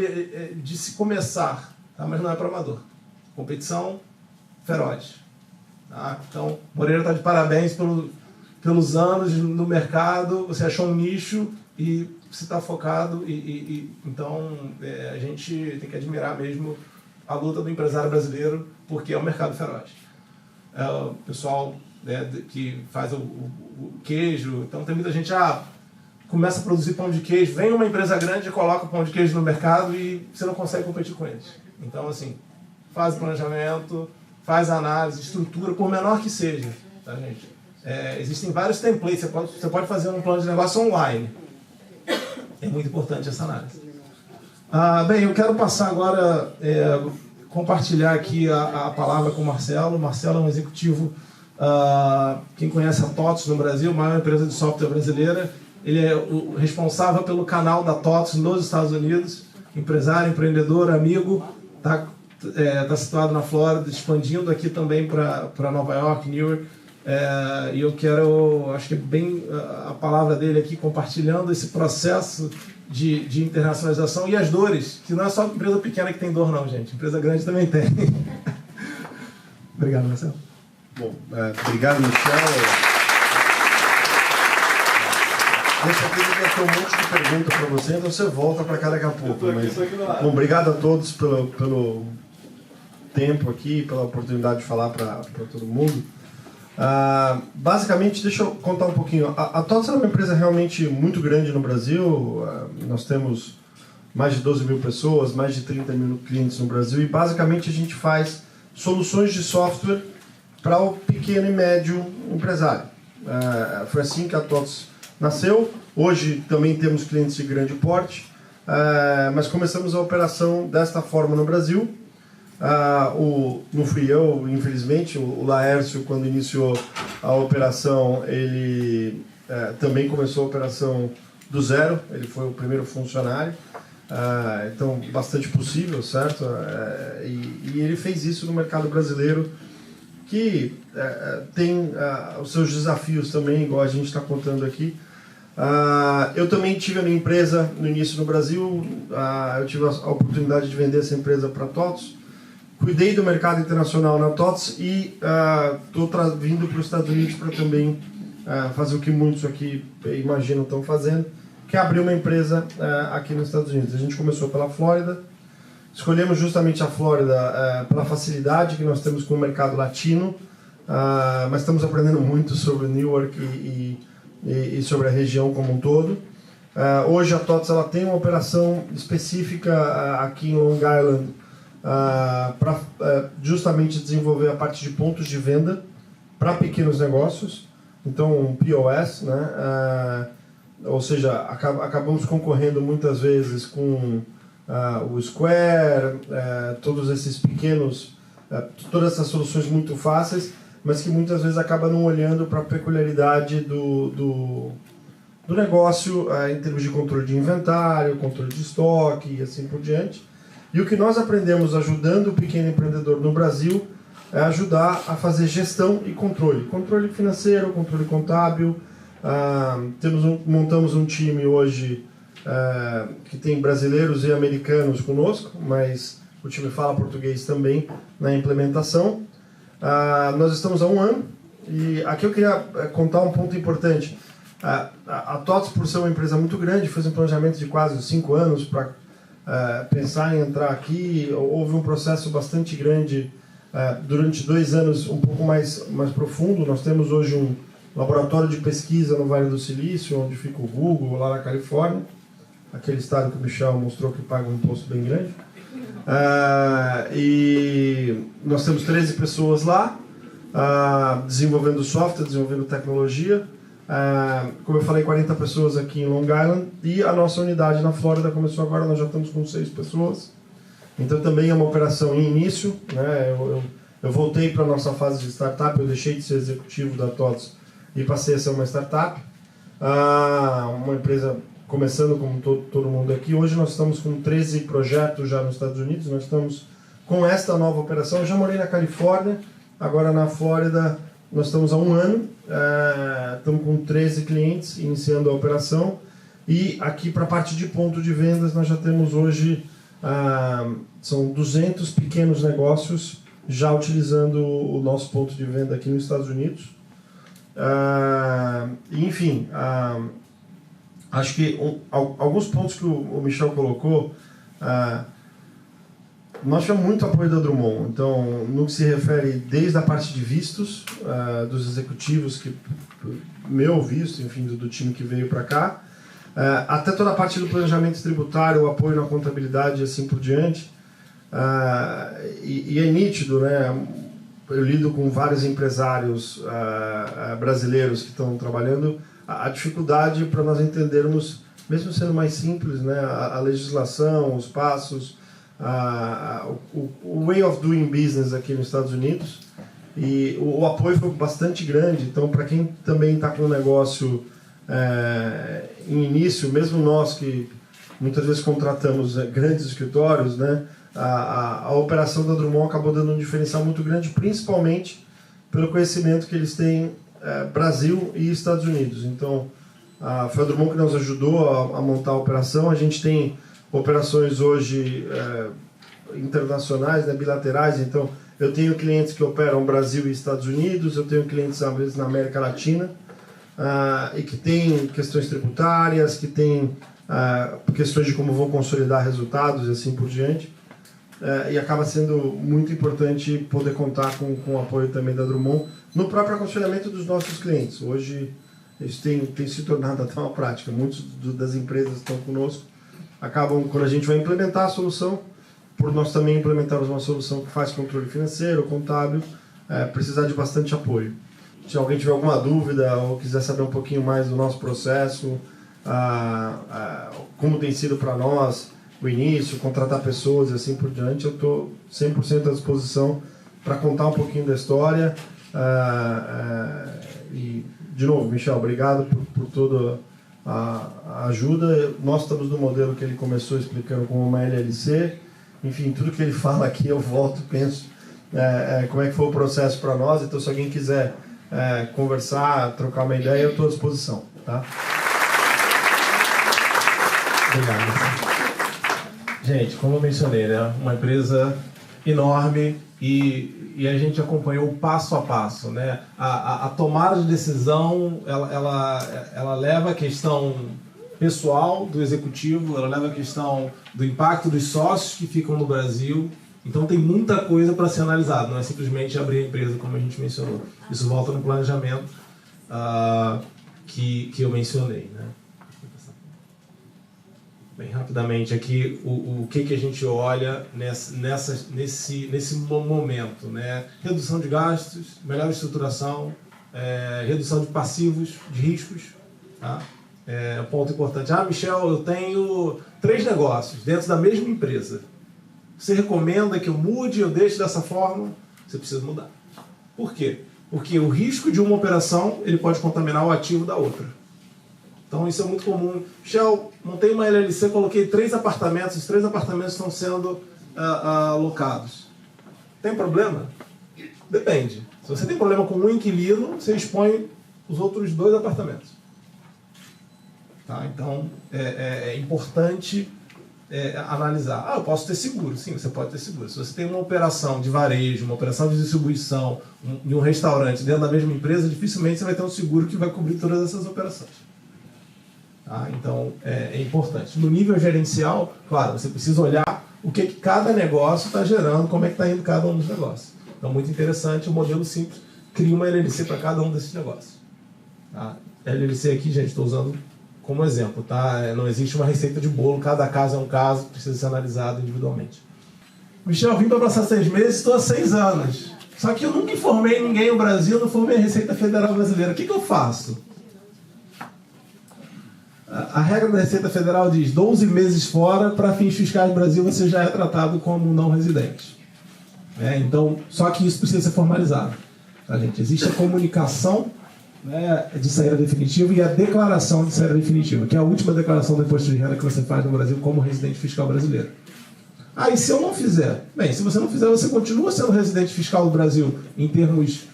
de se começar, tá? Mas não é para amador. Competição feroz. Tá? Então, Moreira está de parabéns pelos anos no mercado, você achou um nicho e você está focado. Então, a gente tem que admirar mesmo a luta do empresário brasileiro, porque é um mercado feroz. O pessoal que faz o queijo, então tem muita gente começa a produzir pão de queijo, vem uma empresa grande e coloca o pão de queijo no mercado e você não consegue competir com eles. Então, assim, faz o planejamento, faz a análise, estrutura, por menor que seja, tá, gente? Existem vários templates, você pode fazer um plano de negócio online. É muito importante essa análise. Bem, eu quero passar agora, compartilhar aqui a palavra com o Marcelo. O Marcelo é um executivo, quem conhece a TOTVS no Brasil, a maior empresa de software brasileira. Ele é o responsável pelo canal da TOTVS nos Estados Unidos, empresário, empreendedor, amigo, está situado na Flórida, expandindo aqui também para Nova York, New York. E eu quero, acho que é bem a palavra dele aqui, compartilhando esse processo de internacionalização e as dores, que não é só empresa pequena que tem dor não, gente, empresa grande também tem. Obrigado, Marcelo. Bom, obrigado, Michel. Com certeza que eu tenho um monte de perguntas para você, então você volta para cá daqui a pouco. Bom, obrigado a todos pelo tempo aqui, pela oportunidade de falar para todo mundo. Basicamente, deixa eu contar um pouquinho. A TOTVS é uma empresa realmente muito grande no Brasil. Nós temos mais de 12 mil pessoas, mais de 30 mil clientes no Brasil e basicamente a gente faz soluções de software para o pequeno e médio empresário. Foi assim que a TOTVS nasceu. Hoje também temos clientes de grande porte, mas começamos a operação desta forma no Brasil. Não fui eu, infelizmente, o Laércio, quando iniciou a operação, ele também começou a operação do zero, ele foi o primeiro funcionário, então bastante possível, certo? E ele fez isso no mercado brasileiro, que tem os seus desafios também, igual a gente está contando aqui. Eu também tive a minha empresa no início no Brasil, eu tive a oportunidade de vender essa empresa para a TOTVS. Cuidei do mercado internacional na TOTVS e estou vindo para os Estados Unidos para também fazer o que muitos aqui imaginam estão fazendo, que é abrir uma empresa aqui nos Estados Unidos. A gente começou pela Flórida, escolhemos justamente a Flórida pela facilidade que nós temos com o mercado latino, mas estamos aprendendo muito sobre Newark e sobre a região como um todo. Hoje a TOTVS ela tem uma operação específica aqui em Long Island, para justamente desenvolver a parte de pontos de venda para pequenos negócios, então um POS, né? Ou seja, acabamos concorrendo muitas vezes com o Square, todos esses pequenos, todas essas soluções muito fáceis, mas que muitas vezes acabam não olhando para a peculiaridade do negócio em termos de controle de inventário, controle de estoque e assim por diante. E o que nós aprendemos ajudando o pequeno empreendedor no Brasil é ajudar a fazer gestão e controle. Controle financeiro, controle contábil. Montamos um time hoje que tem brasileiros e americanos conosco, mas o time fala português também na implementação. Nós estamos há 1 ano e aqui eu queria contar um ponto importante. A TOTVS, por ser uma empresa muito grande, fez um planejamento de quase 5 anos para pensar em entrar aqui. Houve um processo bastante grande durante 2 anos, um pouco mais profundo. Nós temos hoje um laboratório de pesquisa no Vale do Silício, onde fica o Google, lá na Califórnia. aquele estado que o Michel mostrou que paga um imposto bem grande. E nós temos 13 pessoas lá, desenvolvendo software, desenvolvendo tecnologia. Como eu falei, 40 pessoas aqui em Long Island, e a nossa unidade na Flórida começou agora, nós já estamos com 6 pessoas. Então também é uma operação em início, né? Eu voltei para a nossa fase de startup, eu deixei de ser executivo da TOTS e passei a ser uma startup. Uma empresa começando como todo mundo aqui. Hoje nós estamos com 13 projetos já nos Estados Unidos, nós estamos com esta nova operação. Eu já morei na Califórnia, agora na Flórida nós estamos há 1 ano, estamos com 13 clientes iniciando a operação, e aqui para a parte de ponto de vendas nós já temos hoje, são 200 pequenos negócios já utilizando o nosso ponto de venda aqui nos Estados Unidos. Enfim, acho que alguns pontos que o Michel colocou, nós tivemos muito apoio da Drummond. Então, no que se refere desde a parte de vistos, dos executivos, meu visto, enfim, do time que veio para cá, até toda a parte do planejamento tributário, o apoio na contabilidade e assim por diante. E é nítido, né? Eu lido com vários empresários brasileiros que estão trabalhando, a dificuldade para nós entendermos, mesmo sendo mais simples, né, a legislação, os passos, o way of doing business aqui nos Estados Unidos, e o apoio foi bastante grande. Então, para quem também está com um negócio em início, mesmo nós que muitas vezes contratamos grandes escritórios, né, a operação da Drummond acabou dando um diferencial muito grande, principalmente pelo conhecimento que eles têm Brasil e Estados Unidos. Então, foi a Drummond que nos ajudou a montar a operação. A gente tem operações hoje internacionais, né, bilaterais. Então, eu tenho clientes que operam Brasil e Estados Unidos, eu tenho clientes às vezes na América Latina, e que têm questões tributárias, que têm questões de como vão consolidar resultados e assim por diante. E acaba sendo muito importante poder contar com o apoio também da Drummond no próprio aconselhamento dos nossos clientes. Hoje, isso tem se tornado até uma prática. Muitas das empresas que estão conosco acabam, quando a gente vai implementar a solução, por nós também implementarmos uma solução que faz controle financeiro, contábil, precisar de bastante apoio. Se alguém tiver alguma dúvida ou quiser saber um pouquinho mais do nosso processo, como tem sido para nós o início, contratar pessoas e assim por diante, eu estou 100% à disposição para contar um pouquinho da história. E, de novo, Michel, obrigado por toda a ajuda. Nós estamos no modelo que ele começou explicando como uma LLC. Enfim, tudo que ele fala aqui eu volto, penso como é que foi o processo para nós. Então, se alguém quiser conversar, trocar uma ideia, eu estou à disposição. Tá? Obrigado. Gente, como eu mencionei, né, uma empresa enorme, e a gente acompanhou passo a passo, né? A tomada de decisão, ela leva a questão pessoal do executivo, ela leva a questão do impacto dos sócios que ficam no Brasil. Então tem muita coisa para ser analisada, não é simplesmente abrir a empresa, como a gente mencionou. Isso volta no planejamento que eu mencionei, né? Bem rapidamente aqui, o que a gente olha nesse momento, né? Redução de gastos, melhor estruturação, redução de passivos, de riscos, tá? Ponto importante. Michel, eu tenho 3 negócios dentro da mesma empresa. Você recomenda que eu mude, eu deixe dessa forma? Você precisa mudar. Por quê? Porque o risco de uma operação ele pode contaminar o ativo da outra. Então isso é muito comum. Michel, montei uma LLC, coloquei 3 apartamentos, os 3 apartamentos estão sendo alocados. Tem problema? Depende. Se você tem problema com um inquilino, você expõe os outros 2 apartamentos. Tá? Então é importante analisar. Eu posso ter seguro. Sim, você pode ter seguro. Se você tem uma operação de varejo, uma operação de distribuição de um restaurante dentro da mesma empresa, dificilmente você vai ter um seguro que vai cobrir todas essas operações. Tá? Então, é importante. No nível gerencial, claro, você precisa olhar o que cada negócio está gerando, como é que está indo cada um dos negócios. Então, muito interessante, o modelo simples cria uma LLC para cada um desses negócios. Tá? LLC aqui, gente, estou usando como exemplo, tá? Não existe uma receita de bolo, cada caso é um caso, precisa ser analisado individualmente. Michel, vim para passar 6 meses, estou há 6 anos. Só que eu nunca informei ninguém no Brasil, não formei a Receita Federal Brasileira. O que eu faço? A regra da Receita Federal diz 12 meses fora, para fins fiscais do Brasil, você já é tratado como não residente. Então, só que isso precisa ser formalizado. Tá, gente? Existe a comunicação, né, de saída definitiva e a declaração de saída definitiva, que é a última declaração do imposto de renda que você faz no Brasil como residente fiscal brasileiro. E se eu não fizer? Bem, se você não fizer, você continua sendo residente fiscal do Brasil em termos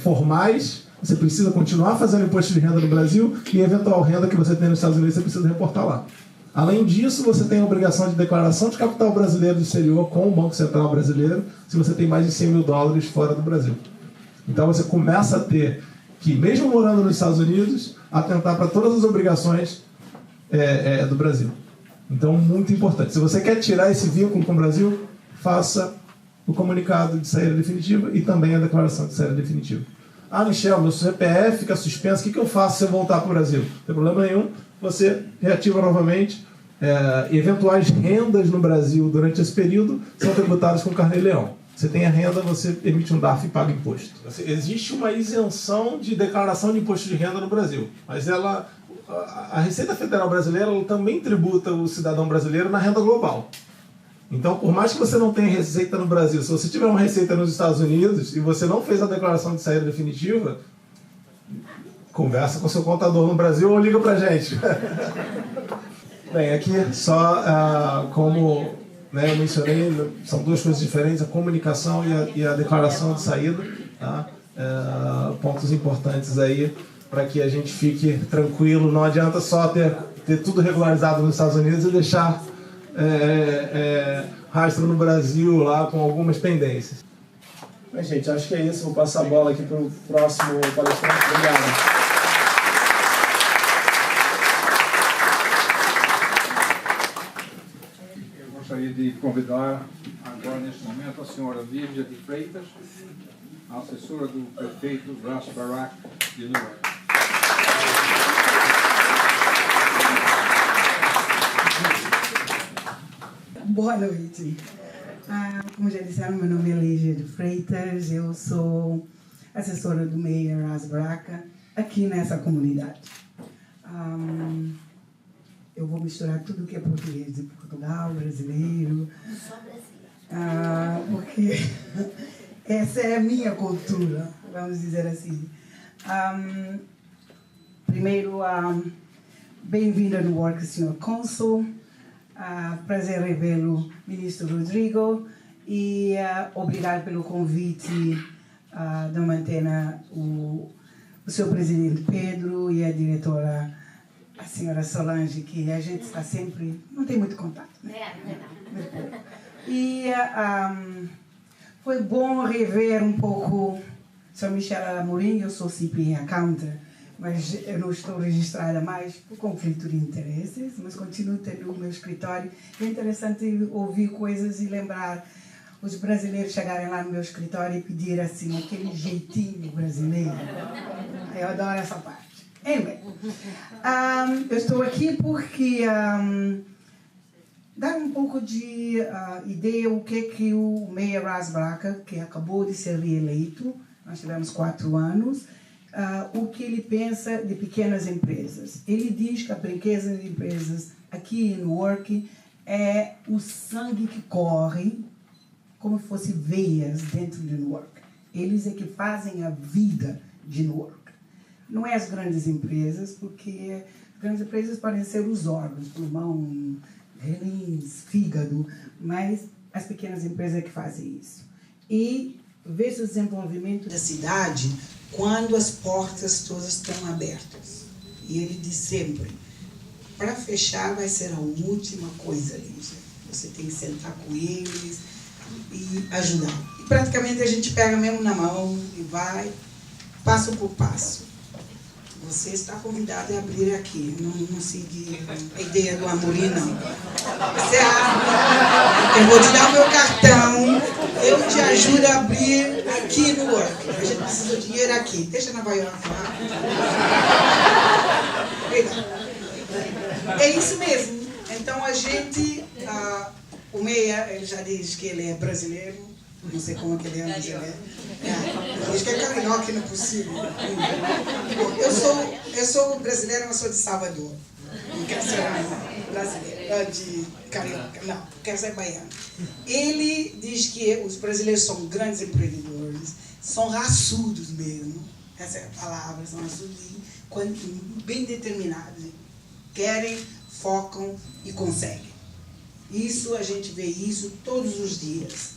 formais. Você precisa continuar fazendo imposto de renda no Brasil e eventual renda que você tem nos Estados Unidos você precisa reportar lá. Além disso, você tem a obrigação de declaração de capital brasileiro do exterior com o Banco Central Brasileiro se você tem mais de $100 mil fora do Brasil. Então você começa a ter que, mesmo morando nos Estados Unidos, atentar para todas as obrigações do Brasil. Então, muito importante. Se você quer tirar esse vínculo com o Brasil, faça o comunicado de saída definitiva e também a declaração de saída definitiva. Michel, meu CPF fica suspenso, o que eu faço se eu voltar para o Brasil? Não tem problema nenhum, você reativa novamente. Eventuais rendas no Brasil durante esse período são tributadas com carnê-leão. Você tem a renda, você emite um DARF e paga imposto. Existe uma isenção de declaração de imposto de renda no Brasil, mas a Receita Federal Brasileira ela também tributa o cidadão brasileiro na renda global. Então, por mais que você não tenha receita no Brasil, se você tiver uma receita nos Estados Unidos e você não fez a declaração de saída definitiva, conversa com seu contador no Brasil ou liga pra gente. Bem, aqui só como eu mencionei, são 2 coisas diferentes, a comunicação e a declaração de saída. Tá? Pontos importantes aí para que a gente fique tranquilo. Não adianta só ter tudo regularizado nos Estados Unidos e deixar rastro no Brasil lá com algumas pendências. Bem, gente, acho que é isso. Vou passar a bola aqui para o próximo palestrante. Obrigado. Eu gostaria de convidar agora, neste momento, a senhora Lívia de Freitas, a assessora do prefeito Ras Barak de Newark. Boa noite. Como já disseram, meu nome é Lígia de Freitas, eu sou assessora do Mayor Ras Barak aqui nessa comunidade. Eu vou misturar tudo que é português de Portugal, brasileiro. Só brasileiro. Porque essa é a minha cultura, vamos dizer assim. Primeiro, bem-vindo a Newark, Sr. Cônsul. Prazer revê-lo, Ministro Rodrigo, e obrigado pelo convite da Mantena, o Sr. Presidente Pedro e a diretora, a senhora Solange, que a gente está sempre, não tem muito contato, né? E foi bom rever um pouco o Sr. Michel Amorim. Eu sou CPA Accountant, mas eu não estou registrada mais por conflito de interesses, mas continuo tendo o meu escritório. É interessante ouvir coisas e lembrar os brasileiros chegarem lá no meu escritório e pedir assim, aquele jeitinho brasileiro. Eu adoro essa parte. Anyway, eu estou aqui porque dar um pouco de ideia o que o Mayor Ras Barak, que acabou de ser reeleito, nós tivemos 4 anos, o que ele pensa de pequenas empresas. Ele diz que a pequenas empresas aqui em Newark é o sangue que corre como se fosse veias dentro de Newark. Eles é que fazem a vida de Newark. Não é as grandes empresas, porque as grandes empresas podem ser os órgãos, pulmão, rins, fígado, mas as pequenas empresas é que fazem isso. E vê-se o desenvolvimento da cidade quando as portas todas estão abertas. E ele diz sempre, para fechar vai ser a última coisa, Lígia. Você tem que sentar com eles e ajudar. E praticamente a gente pega mesmo na mão e vai passo por passo. Você está convidado a abrir aqui, não seguir a ideia do Amorim, não. Você abre, eu vou te dar o meu cartão, eu te ajudo a abrir aqui no Newark. A gente precisa de dinheiro aqui. Deixa Nova York lá. É isso mesmo. Então a gente, o Meia, ele já diz que ele é brasileiro, não sei como que ele é, mas ele é. Diz que é carioca, não é possível. Eu sou brasileiro, mas sou de Salvador. Não quero ser brasileiro, de carioca, não, quero ser baiano. Ele diz que os brasileiros são grandes empreendedores, são raçudos mesmo, essa é a palavra, são raçudos bem determinados, querem, focam e conseguem. Isso, a gente vê isso todos os dias.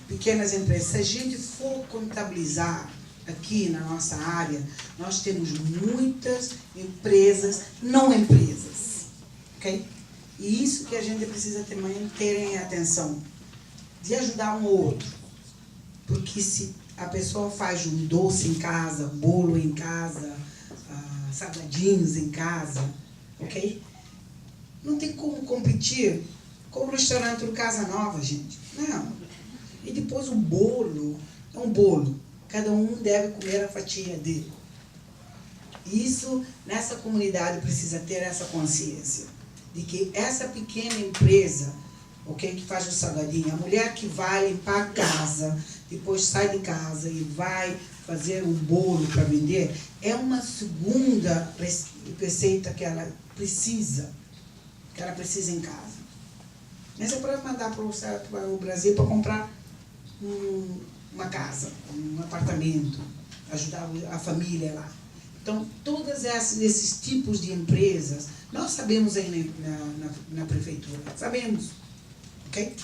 Pequenas empresas, se a gente for contabilizar aqui na nossa área, nós temos muitas empresas, não empresas, ok? E isso que a gente precisa também terem atenção, de ajudar um ao outro. Porque se a pessoa faz um doce em casa, bolo em casa, salgadinhos em casa, ok? Não tem como competir com o restaurante do Casa Nova, gente. Não. E depois o bolo, é um bolo. Cada um deve comer a fatia dele. Isso, nessa comunidade, precisa ter essa consciência. De que essa pequena empresa, okay, que faz o salgadinho, a mulher que vai limpar a casa, depois sai de casa e vai fazer um bolo para vender, é uma segunda receita que ela precisa em casa. Mas é para mandar para o Brasil para comprar uma casa, um apartamento, ajudar a família lá. Então, todos esses tipos de empresas, nós sabemos aí na prefeitura, sabemos, ok?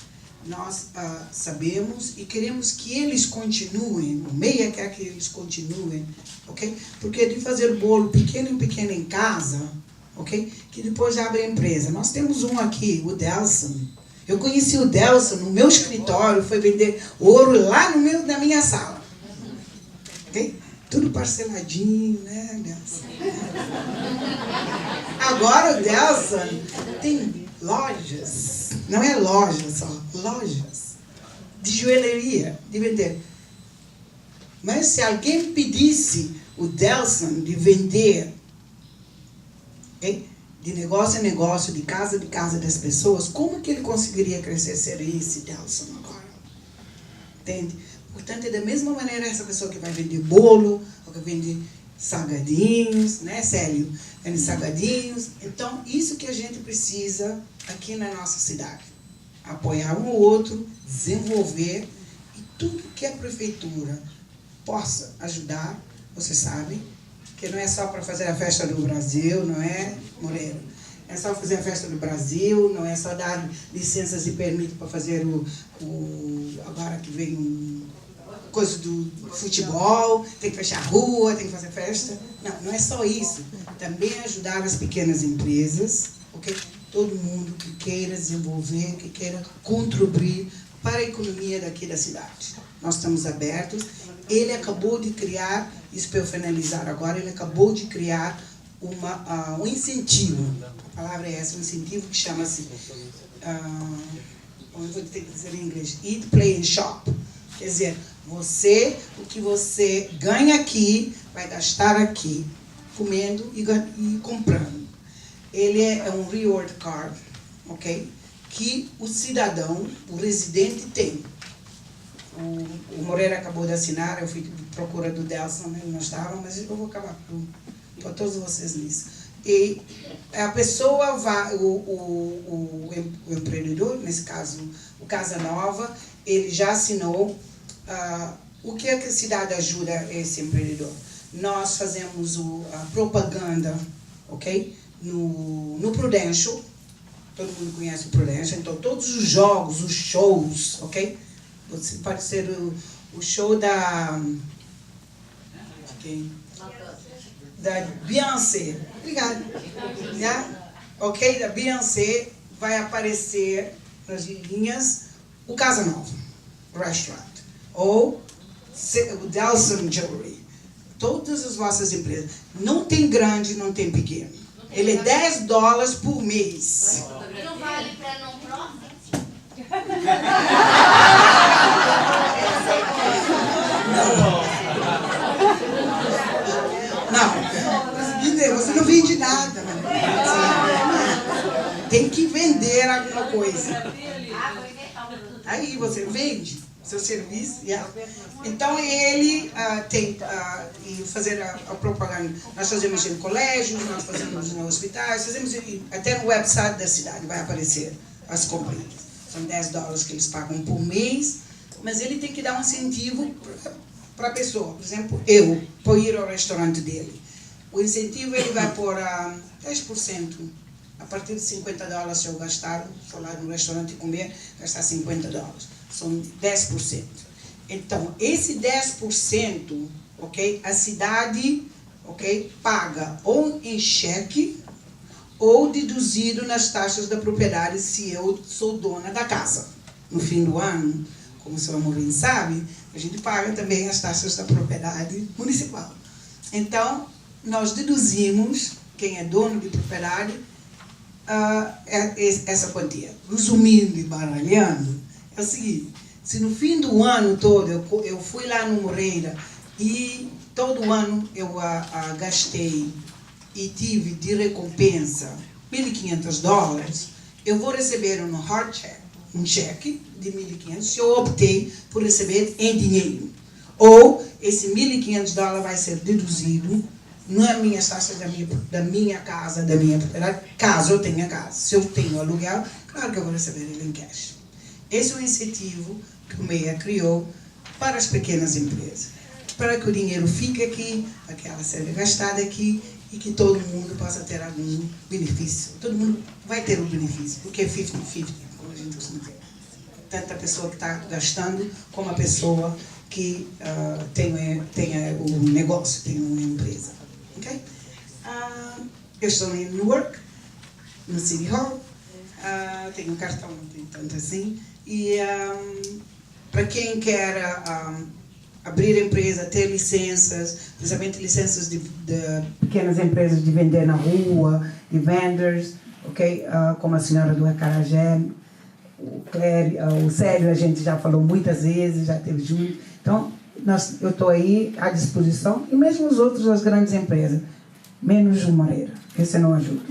Nós sabemos e queremos que eles continuem, o Meia quer que eles continuem, ok? Porque de fazer bolo pequeno em casa, ok? Que depois abre a empresa. Nós temos um aqui, o Delson. Eu conheci o Delson no meu escritório, foi vender ouro lá na minha sala. Okay? Tudo parceladinho, né, Delson? Agora o Delson tem lojas, não é loja só, lojas de joalheria, de vender. Mas se alguém pedisse o Delson de vender, okay? De negócio em negócio, de casa das pessoas, como que ele conseguiria crescer, ser esse Delson agora? Entende? Portanto, é da mesma maneira essa pessoa que vai vender bolo, ou que vende salgadinhos, né, Célio? Vende salgadinhos. Então, isso que a gente precisa aqui na nossa cidade. Apoiar um ao outro, desenvolver, e tudo que a prefeitura possa ajudar, você sabe, que não é só para fazer a festa do Brasil, não é, Moreira? É só fazer a festa do Brasil, não é só dar licenças e permito para fazer agora que vem coisa do futebol, tem que fechar a rua, tem que fazer festa. Não, não é só isso. Também ajudar as pequenas empresas, ok? Todo mundo que queira desenvolver, que queira contribuir para a economia daqui da cidade. Nós estamos abertos. Ele acabou de criar, isso para eu finalizar agora, ele acabou de criar um incentivo, a palavra é essa, um incentivo que chama-se, eu vou ter que dizer em inglês, Eat, Play and Shop. Quer dizer, o que você ganha aqui, vai gastar aqui, comendo e comprando. Ele é um reward card, ok? Que o cidadão, o residente tem. O Moreira acabou de assinar, eu fui à procura do Delson, ele não estava, mas eu vou acabar para todos vocês nisso. E a pessoa vai, o empreendedor, nesse caso, o Casa Nova, ele já assinou. O que a cidade ajuda esse empreendedor? Nós fazemos a propaganda, ok? No Prudential, todo mundo conhece o Prudential, então todos os jogos, os shows, ok? Pode ser o show da Beyoncé. Obrigada. Yeah? Ok? Da Beyoncé vai aparecer nas linhas o Casa Nova Restaurant ou o Delson Jewelry. Todas as vossas empresas. Não tem grande, não tem pequeno. Ele é $10 por mês. Não vale para não profit? Não, você não vende nada. Né? vender alguma coisa. Aí você vende seu serviço. Yeah. Então ele tem fazer a propaganda. Nós fazemos em colégios, nós fazemos em hospitais, fazemos até no website da cidade, vai aparecer as companhias. São $10 que eles pagam por mês, mas ele tem que dar um incentivo para a pessoa. Por exemplo, eu, para ir ao restaurante dele. O incentivo ele vai por 10%. A partir de $50, se eu gastar, for lá no restaurante comer, gastar $50. São 10%. Então, esse 10%, ok, a cidade, ok, paga ou em cheque ou deduzido nas taxas da propriedade se eu sou dona da casa. No fim do ano, como o senhor Amorim sabe, a gente paga também as taxas da propriedade municipal. Então, nós deduzimos, quem é dono de propriedade, essa quantia. Resumindo e baralhando, é o seguinte: se no fim do ano todo eu fui lá no Moreira e todo ano eu gastei e tive de recompensa $1.500, eu vou receber um hard check, um cheque de $1.500 se eu optei por receber em dinheiro. Ou esse $1.500 vai ser deduzido nas minhas taxas da minha casa, da minha propriedade, caso eu tenha casa. Se eu tenho aluguel, claro que eu vou receber ele em cash. Esse é o incentivo que o MEIA criou para as pequenas empresas, para que o dinheiro fique aqui, para que ela seja gastada aqui e que todo mundo possa ter algum benefício. Todo mundo vai ter um benefício, porque é 50-50, como a gente costuma dizer. Tanto a pessoa que está gastando, como a pessoa que tem um negócio, tem uma empresa. Okay? Eu estou em Newark, no City Hall, tenho um cartão, não tenho tanto assim, e para quem quer abrir empresa, ter licenças, principalmente licenças de pequenas empresas de vender na rua, de vendors, okay? Como a senhora do Acarajé, o Célio, a gente já falou muitas vezes, já teve Júlio. Então, eu estou aí à disposição, e mesmo os outros, as grandes empresas, menos o Moreira, esse não ajuda.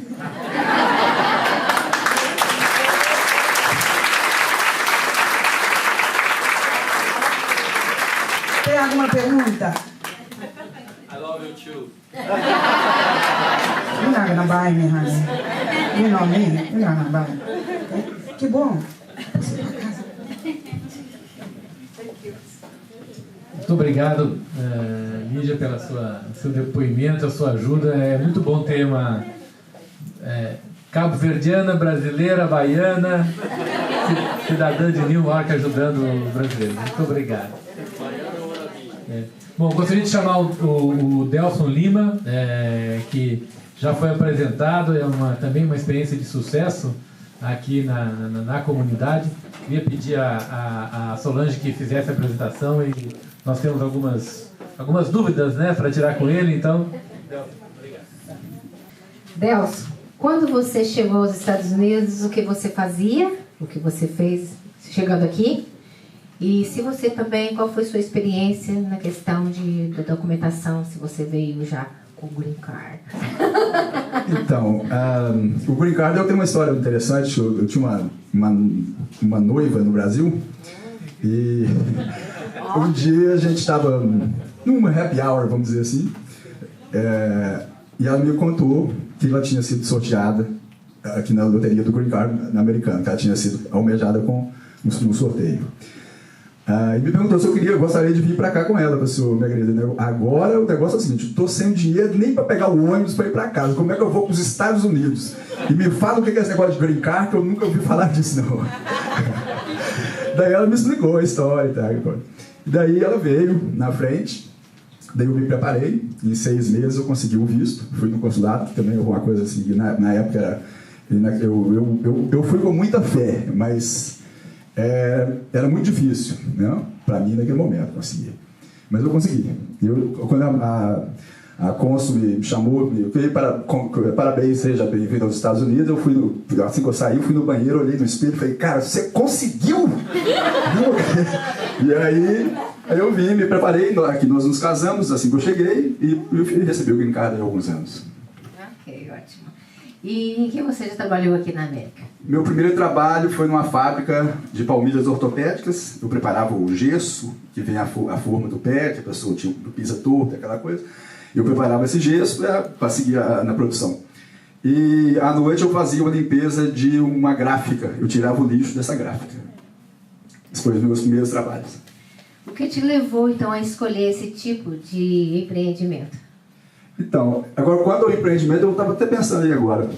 Tem alguma pergunta? I love you too. You're not gonna buy me, honey. You know me. You're not gonna buy me. Que bom. Muito obrigado, Lídia, pelo seu depoimento, a sua ajuda. É muito bom ter uma cabo-verdiana, brasileira, baiana, cidadã de Newark ajudando os brasileiros. Muito obrigado. Bom, gostaria de chamar o Delson Lima, que já foi apresentado, também uma experiência de sucesso aqui na comunidade. Queria pedir a Solange que fizesse a apresentação, e nós temos algumas dúvidas, né, para tirar com ele, então... Obrigado. Delson, quando você chegou aos Estados Unidos, o que você fazia? O que você fez chegando aqui? E se você também, qual foi sua experiência na questão da documentação, se você veio já com o Green Card? Então, o Green Card, eu tenho uma história interessante. Eu tinha uma noiva no Brasil, e um dia a gente estava numa happy hour, vamos dizer assim, e ela me contou que ela tinha sido sorteada aqui na loteria do Green Card americano, que ela tinha sido almejada no sorteio. E me perguntou se eu gostaria de vir para cá com ela, pessoal, minha querida. Agora o negócio é o seguinte: estou sem dinheiro nem para pegar o ônibus para ir para casa. Como é que eu vou para os Estados Unidos? E me fala o que é esse negócio de Green Card, que eu nunca ouvi falar disso, não. Daí ela me explicou a história e tal. E daí ela veio na frente, daí eu me preparei. Em 6 meses eu consegui o visto. Fui no consulado, que também é uma coisa assim, na época eu fui com muita fé, mas era muito difícil, né? Para mim naquele momento conseguir, mas eu consegui. Quando a cônsul me chamou, parabéns, seja bem-vindo aos Estados Unidos. Eu fui assim que eu saí, fui no banheiro, olhei no espelho e falei: cara, você conseguiu? E aí eu vim, me preparei, aqui nós nos casamos assim que eu cheguei, e recebi o Green Card há alguns anos. Ok, ótimo. E em que você já trabalhou aqui na América? Meu primeiro trabalho foi numa fábrica de palmilhas ortopédicas. Eu preparava o gesso, que vem a forma do pé, que a pessoa pisa torto, aquela coisa. Eu preparava esse gesso para seguir na produção. E à noite eu fazia uma limpeza de uma gráfica. Eu tirava o lixo dessa gráfica. Esses foram os meus primeiros trabalhos. O que te levou, então, a escolher esse tipo de empreendimento? Então, agora, quando ao empreendimento, eu estava até pensando aí agora.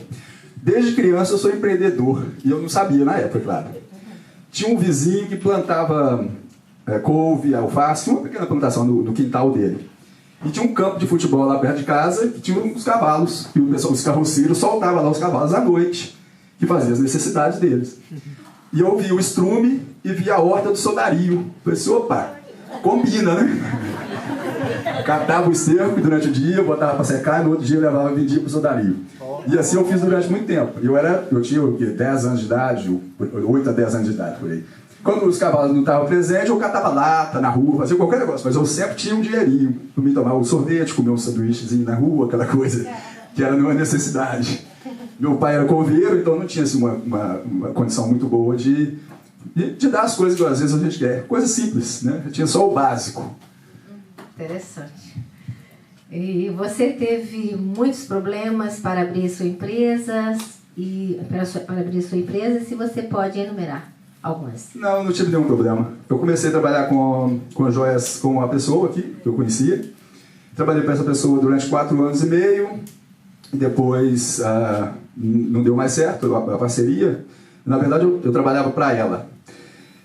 Desde criança eu sou empreendedor, e eu não sabia na época, claro. Tinha um vizinho que plantava couve, alface, uma pequena plantação no quintal dele. E tinha um campo de futebol lá perto de casa, que tinha uns cavalos, e os carroceiros soltavam lá os cavalos à noite, que faziam as necessidades deles. E eu vi o estrume e vi a horta do sodario. Falei assim, opa, combina, né? Catava o esterco durante o dia, botava para secar, e no outro dia eu levava e vendia para o sodario. E assim eu fiz durante muito tempo. Eu tinha o quê? 10 anos de idade, 8 a 10 anos de idade, por aí. Quando os cavalos não estavam presentes, eu catava lata na rua, fazia qualquer negócio, mas eu sempre tinha um dinheirinho para me tomar um sorvete, comer um sanduíchezinho na rua, aquela coisa que era uma necessidade. Meu pai era coveiro, então não tinha assim, uma condição muito boa de dar as coisas que às vezes a gente quer. Coisa simples, né? Eu tinha só o básico. Interessante. E você teve muitos problemas para abrir sua empresa, para abrir sua empresa, se você pode enumerar algumas. Não tive nenhum problema. Eu comecei a trabalhar com joias com uma pessoa aqui, que eu conhecia. Trabalhei para essa pessoa durante 4 anos e meio. E depois não deu mais certo a parceria. Na verdade, eu trabalhava para ela.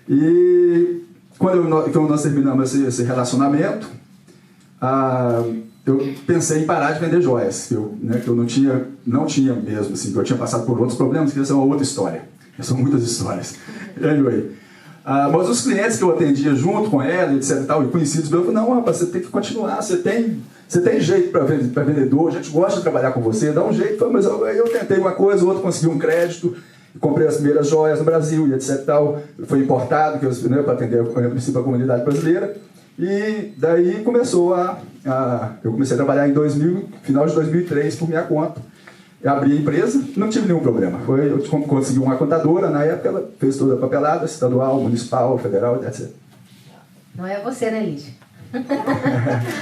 E quando nós terminamos esse relacionamento, eu pensei em parar de vender joias. Que eu não tinha mesmo, assim, que eu tinha passado por outros problemas, que essa é uma outra história. São muitas histórias. Anyway. Mas os clientes que eu atendia junto com ela, etc. E conhecidos meus, eu falei, não, rapaz, você tem que continuar, você tem jeito para vendedor, a gente gosta de trabalhar com você, dá um jeito. Mas eu tentei uma coisa, o outro conseguiu um crédito, comprei as primeiras joias no Brasil, e etc. Foi importado, para atender a princípio a comunidade brasileira. E daí começou eu comecei a trabalhar em final de 2003 por minha conta. Eu abri a empresa, não tive nenhum problema. Eu consegui uma contadora, na época ela fez toda a papelada, estadual, municipal, federal, etc. Não é você, né, Lígia?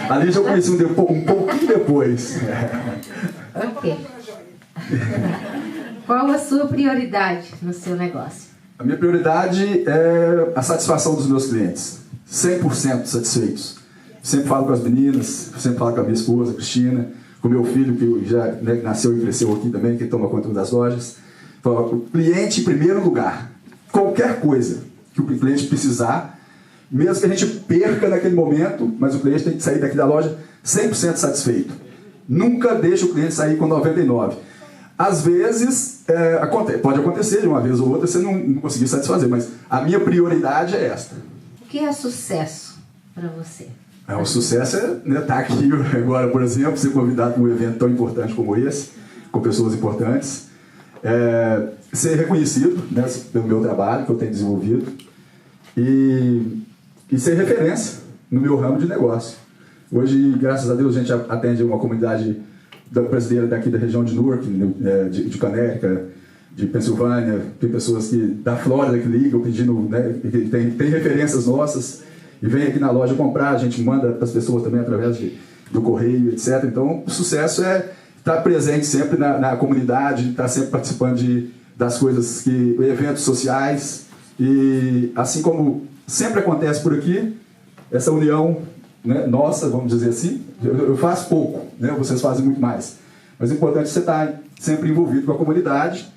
A Lígia eu conheci um pouquinho depois. Ok. Qual a sua prioridade no seu negócio? A minha prioridade é a satisfação dos meus clientes. 100% satisfeitos. Sempre falo com as meninas, sempre falo com a minha esposa, Cristina, com o meu filho, que já nasceu e cresceu aqui também, que toma conta das lojas. Falo, o cliente em primeiro lugar. Qualquer coisa que o cliente precisar, mesmo que a gente perca naquele momento, mas o cliente tem que sair daqui da loja 100% satisfeito. Nunca deixa o cliente sair com 99%. Às vezes, pode acontecer de uma vez ou outra você não conseguir satisfazer, mas a minha prioridade é esta. O que é sucesso para você? O sucesso é estar aqui agora, por exemplo, ser convidado para um evento tão importante como esse, com pessoas importantes, ser reconhecido, né, pelo meu trabalho que eu tenho desenvolvido e ser referência no meu ramo de negócio. Hoje, graças a Deus, a gente atende uma comunidade brasileira daqui da região de Newark, de Connecticut, de Pensilvânia, tem pessoas da Flórida que ligam pedindo, né, que tem referências nossas, e vem aqui na loja comprar, a gente manda para as pessoas também através do correio, etc. Então, o sucesso é estar presente sempre na comunidade, estar sempre participando das coisas, eventos sociais, e assim como sempre acontece por aqui, essa união, né, nossa, vamos dizer assim, eu faço pouco, né, vocês fazem muito mais. Mas o importante é você estar sempre envolvido com a comunidade,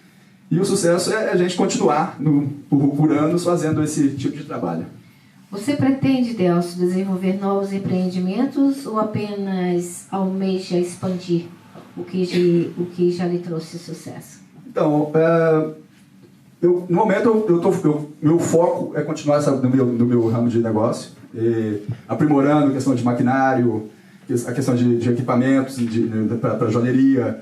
e o sucesso é a gente continuar por anos fazendo esse tipo de trabalho. Você pretende, Delcio, desenvolver novos empreendimentos ou apenas almeja expandir o que já lhe trouxe sucesso? Então, no momento, meu foco é continuar no meu ramo de negócio, aprimorando a questão de maquinário, a questão de equipamentos para joalheria,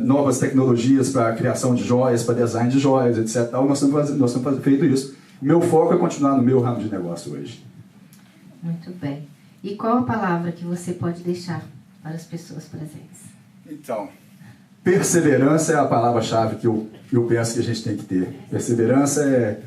novas tecnologias para a criação de joias, para design de joias, etc. Nós temos feito isso. Meu foco é continuar no meu ramo de negócio hoje. Muito bem. E qual a palavra que você pode deixar para as pessoas presentes? Então, perseverança é a palavra-chave que eu penso que a gente tem que ter. Perseverança é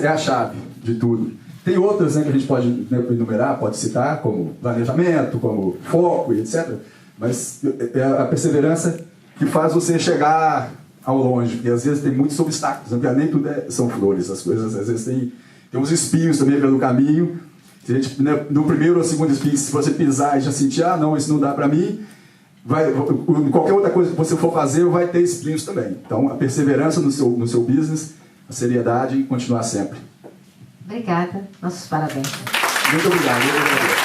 a chave de tudo. Tem outras, né, que a gente pode, né, enumerar, pode citar, como planejamento, como foco, etc. Mas é a perseverança que faz você chegar ao longe, porque às vezes tem muitos obstáculos, né? Nem tudo são flores, as coisas às vezes tem uns espinhos também pelo caminho. Se a gente, né, no primeiro ou segundo espinho, se você pisar e já sentir, não, isso não dá para mim, qualquer outra coisa que você for fazer vai ter espinhos também. Então a perseverança no seu business, a seriedade e continuar sempre. Obrigada, nossos parabéns. Muito obrigado.